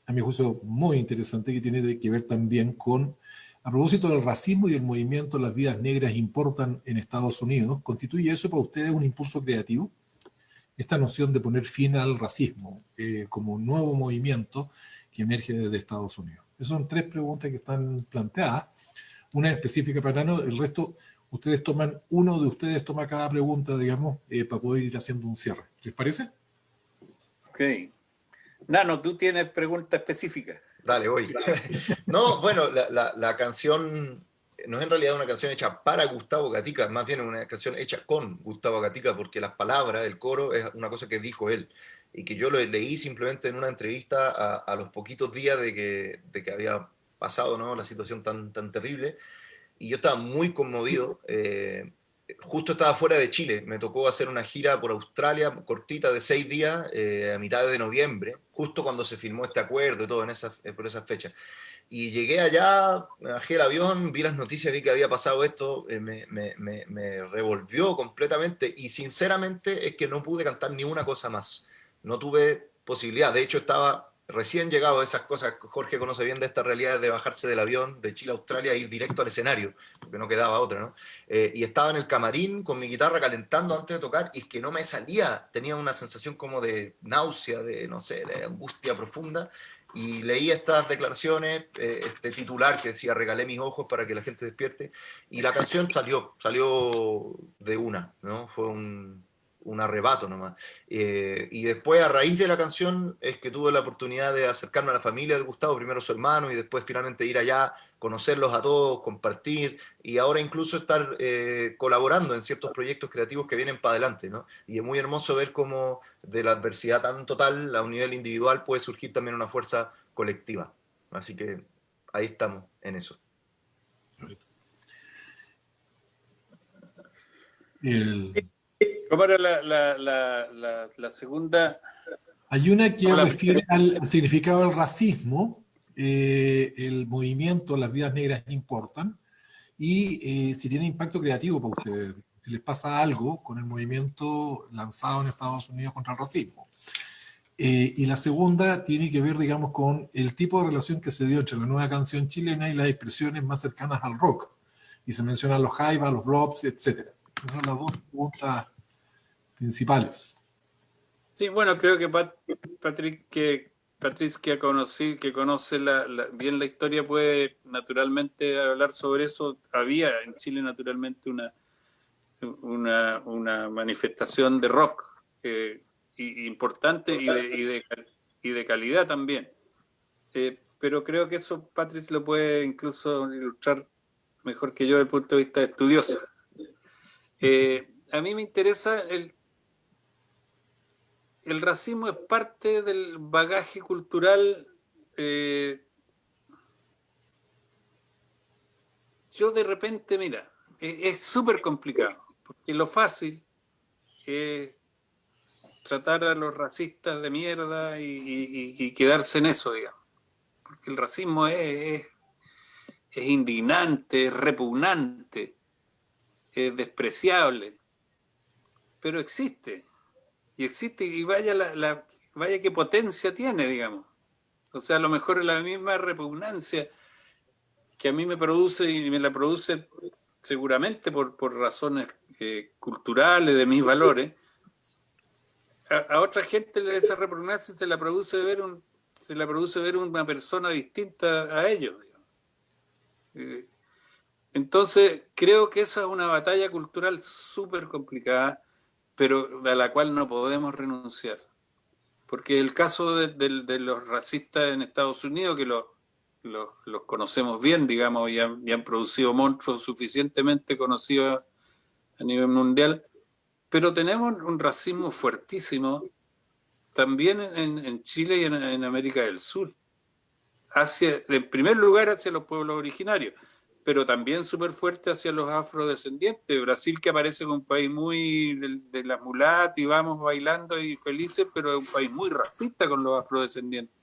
a mi juicio muy interesante, que tiene que ver también con, a propósito del racismo y del movimiento Las Vidas Negras Importan en Estados Unidos, ¿constituye eso para ustedes un impulso creativo? Esta noción de poner fin al racismo como un nuevo movimiento que emerge desde Estados Unidos. Esas son tres preguntas que están planteadas, una específica para Nano, el resto ustedes toman, uno de ustedes toma cada pregunta, digamos, para poder ir haciendo un cierre. ¿Les parece? Ok. Nano, tú tienes pregunta específica. Dale, voy. No, bueno, la canción no es en realidad una canción hecha para Gustavo Gatica, más bien una canción hecha con Gustavo Gatica, porque las palabras, el coro, es una cosa que dijo él, y que yo lo leí simplemente en una entrevista a los poquitos días de que había pasado, ¿no?, la situación tan terrible, y yo estaba muy conmovido. Justo estaba fuera de Chile, me tocó hacer una gira por Australia, cortita de 6 días, a mitad de noviembre, justo cuando se firmó este acuerdo y todo por esas fechas. Y llegué allá, me bajé el avión, vi las noticias, vi que había pasado esto, me revolvió completamente, y sinceramente es que no pude cantar ni una cosa más. No tuve posibilidad. De hecho, estaba recién llegado a esas cosas. Jorge conoce bien de estas realidades de bajarse del avión de Chile a Australia e ir directo al escenario, porque no quedaba otra, ¿no? Y estaba en el camarín con mi guitarra calentando antes de tocar, y es que no me salía. Tenía una sensación como de náusea, de, no sé, de angustia profunda. Y leí estas declaraciones, este titular que decía regalé mis ojos para que la gente despierte, y la canción salió de una, ¿no? Fue un arrebato nomás. Y después, a raíz de la canción, es que tuve la oportunidad de acercarme a la familia de Gustavo, primero su hermano, y después finalmente ir allá, conocerlos a todos, compartir, y ahora incluso estar colaborando en ciertos proyectos creativos que vienen para adelante, ¿no? Y es muy hermoso ver cómo de la adversidad tan total a un nivel individual puede surgir también una fuerza colectiva. Así que ahí estamos en eso. ¿Cómo era la segunda? Hay una que refiere al significado del racismo, el movimiento Las Vidas Negras Importan, y si tiene impacto creativo para ustedes, si les pasa algo con el movimiento lanzado en Estados Unidos contra el racismo. Y la segunda tiene que ver, digamos, con el tipo de relación que se dio entre la nueva canción chilena y las expresiones más cercanas al rock. Y se mencionan los jaivas, los blobs, etc. Esas son las dos preguntas principales. Sí, bueno, creo que Patrick, que conoce bien la historia, puede naturalmente hablar sobre eso. Había en Chile naturalmente una manifestación de rock importante y de calidad también. Pero creo que eso Patrick lo puede incluso ilustrar mejor que yo desde el punto de vista estudioso. A mí me interesa el racismo es parte del bagaje cultural. Yo de repente, mira, es súper complicado, porque lo fácil es tratar a los racistas de mierda y quedarse en eso, digamos. Porque el racismo es indignante, es repugnante, es despreciable, pero existe. Y existe, y vaya qué potencia tiene, digamos. O sea, a lo mejor es la misma repugnancia que a mí me produce, y me la produce seguramente por razones culturales, de mis valores. A otra gente esa repugnancia se la produce ver una persona distinta a ellos, digamos. Entonces, creo que esa es una batalla cultural súper complicada, pero a la cual no podemos renunciar. Porque el caso de los racistas en Estados Unidos, que los conocemos bien, digamos, y han producido monstruos suficientemente conocidos a nivel mundial, pero tenemos un racismo fuertísimo también en Chile y en América del Sur. En primer lugar hacia los pueblos originarios, pero también súper fuerte hacia los afrodescendientes. Brasil, que aparece como un país muy de la mulata y vamos bailando y felices, pero es un país muy racista con los afrodescendientes,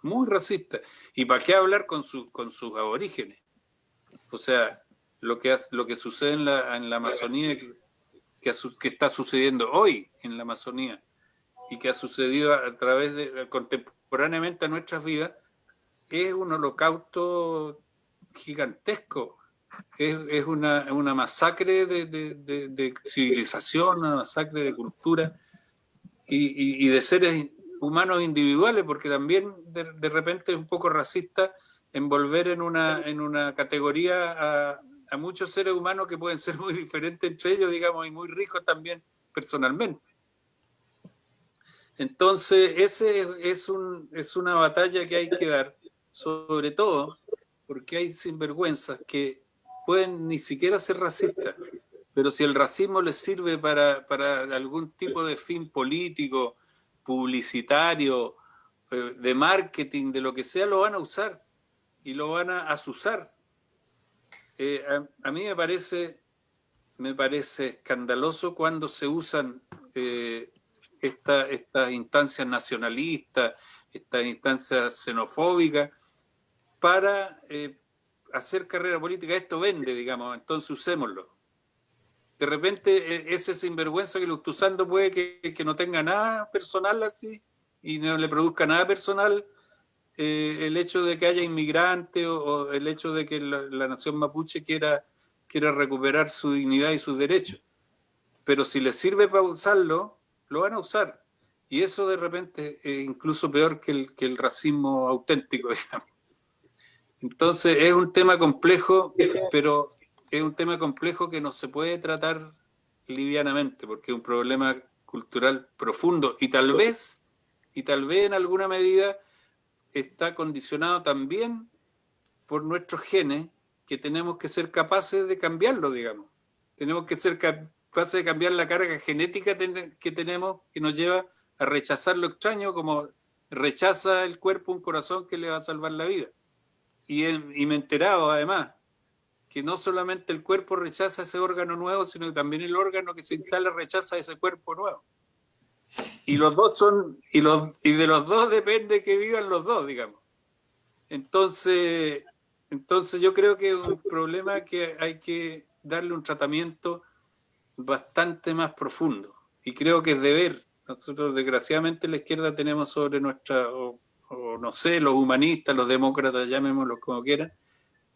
muy racista. ¿Y para qué hablar con sus aborígenes? O sea, lo que sucede en la Amazonía, que está sucediendo hoy en la Amazonía y que ha sucedido a través contemporáneamente a nuestras vidas, es un holocausto gigantesco. Es una masacre de civilización, una masacre de cultura y de seres humanos individuales, porque también de repente es un poco racista envolver en una categoría a muchos seres humanos que pueden ser muy diferentes entre ellos, digamos, y muy ricos también personalmente. Entonces, es una batalla que hay que dar, sobre todo porque hay sinvergüenzas que pueden ni siquiera ser racistas, pero si el racismo les sirve para algún tipo de fin político, publicitario, de marketing, de lo que sea, lo van a usar y lo van a asusar. A mí me parece escandaloso cuando se usan estas instancias nacionalistas, estas instancias xenofóbicas, para hacer carrera política. Esto vende, digamos, entonces usémoslo. De repente ese sinvergüenza que lo está usando puede que no tenga nada personal así y no le produzca nada personal el hecho de que haya inmigrantes o el hecho de que la nación mapuche quiera recuperar su dignidad y sus derechos. Pero si les sirve para usarlo, lo van a usar. Y eso de repente es incluso peor que el racismo auténtico, digamos. Entonces es un tema complejo, pero es un tema complejo que no se puede tratar livianamente, porque es un problema cultural profundo y tal vez en alguna medida está condicionado también por nuestros genes, que tenemos que ser capaces de cambiarlo, digamos. Tenemos que ser capaces de cambiar la carga genética que tenemos, que nos lleva a rechazar lo extraño, como rechaza el cuerpo un corazón que le va a salvar la vida. Y me he enterado, además, que no solamente el cuerpo rechaza ese órgano nuevo, sino que también el órgano que se instala rechaza ese cuerpo nuevo. Y los dos y de los dos depende que vivan los dos, digamos. Entonces, Entonces yo creo que es un problema que hay que darle un tratamiento bastante más profundo. Y creo que es deber. Nosotros, desgraciadamente, la izquierda tenemos sobre nuestra, o no sé, los humanistas, los demócratas, llamémoslos como quieran,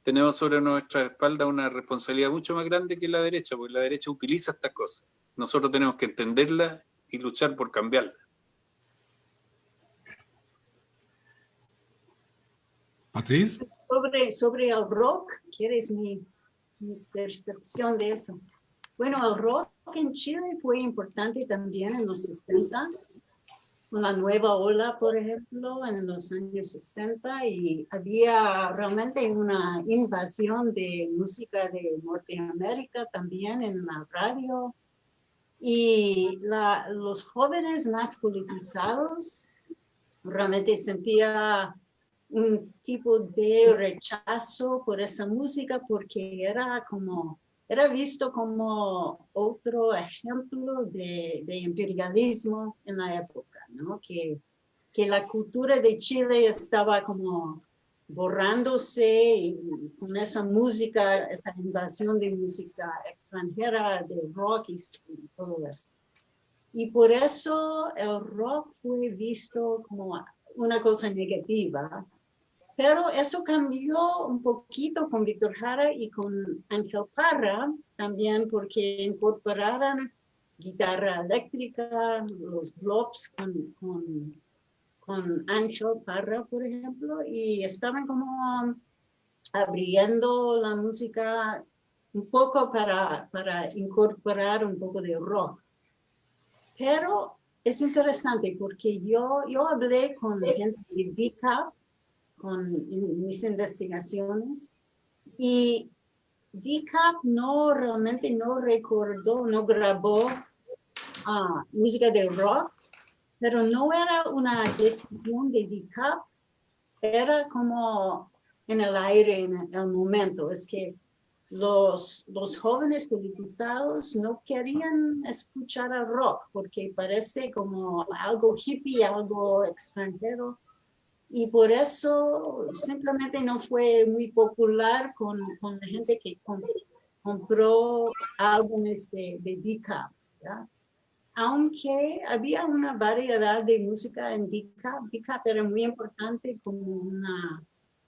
tenemos sobre nuestra espalda una responsabilidad mucho más grande que la derecha, porque la derecha utiliza estas cosas. Nosotros tenemos que entenderla y luchar por cambiarla. Patriz. Sobre el rock, ¿quieres mi percepción de eso? Bueno, el rock en Chile fue importante también en los 60, con la nueva ola, por ejemplo, en los años 60, y había realmente una invasión de música de Norteamérica también en la radio. Y los jóvenes más politizados realmente sentían un tipo de rechazo por esa música porque era visto como otro ejemplo de imperialismo en la época, ¿no? Que la cultura de Chile estaba como borrándose y con esa música, esa invasión de música extranjera, de rock y todo eso. Y por eso el rock fue visto como una cosa negativa. Pero eso cambió un poquito con Víctor Jara y con Ángel Parra, también porque incorporaron guitarra eléctrica, los blocks con Ángel Parra, por ejemplo, y estaban como abriendo la música un poco para incorporar un poco de rock. Pero es interesante porque yo hablé con gente de DCAP, con mis investigaciones, y DCAP realmente no recordó, no grabó música de rock, pero no era una decisión de DCAP, era como en el aire en el momento. Es que los jóvenes politizados no querían escuchar el rock porque parece como algo hippie, algo extranjero. Y por eso simplemente no fue muy popular con la gente que compró álbumes de DCAP, ¿ya? Aunque había una variedad de música en DCAP. DCAP era muy importante como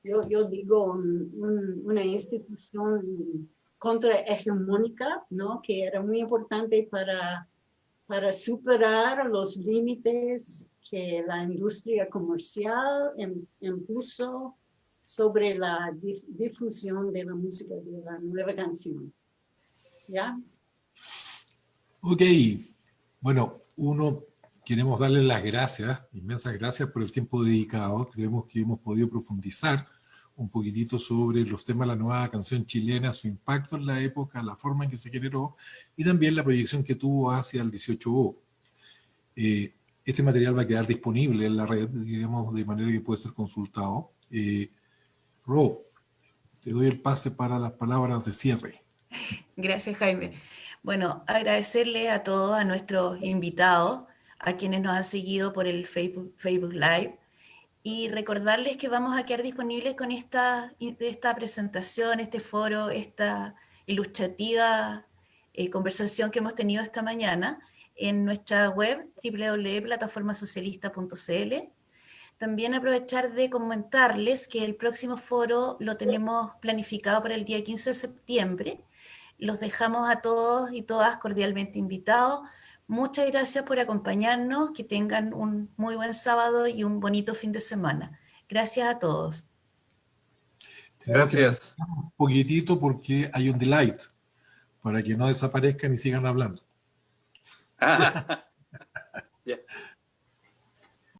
yo digo, una institución contrahegemónica, ¿no? Que era muy importante para superar los límites que la industria comercial impuso sobre la difusión de la música de la nueva canción. ¿Ya? Ok. Bueno, queremos darles las gracias, inmensas gracias por el tiempo dedicado. Creemos que hemos podido profundizar un poquitito sobre los temas de la nueva canción chilena, su impacto en la época, la forma en que se generó y también la proyección que tuvo hacia el 18O. Este material va a quedar disponible en la red, digamos, de manera que puede ser consultado. Ro, te doy el pase para las palabras de cierre. Gracias, Jaime. Bueno, agradecerle a todos, a nuestros invitados, a quienes nos han seguido por el Facebook Live, y recordarles que vamos a quedar disponibles con esta presentación, este foro, esta ilustrativa conversación que hemos tenido esta mañana en nuestra web www.plataformasocialista.cl. También aprovechar de comentarles que el próximo foro lo tenemos planificado para el día 15 de septiembre. Los dejamos a todos y todas cordialmente invitados. Muchas gracias por acompañarnos, que tengan un muy buen sábado y un bonito fin de semana. Gracias a todos. Gracias. Un poquitito porque hay un delay para que no desaparezcan y sigan hablando. Ya.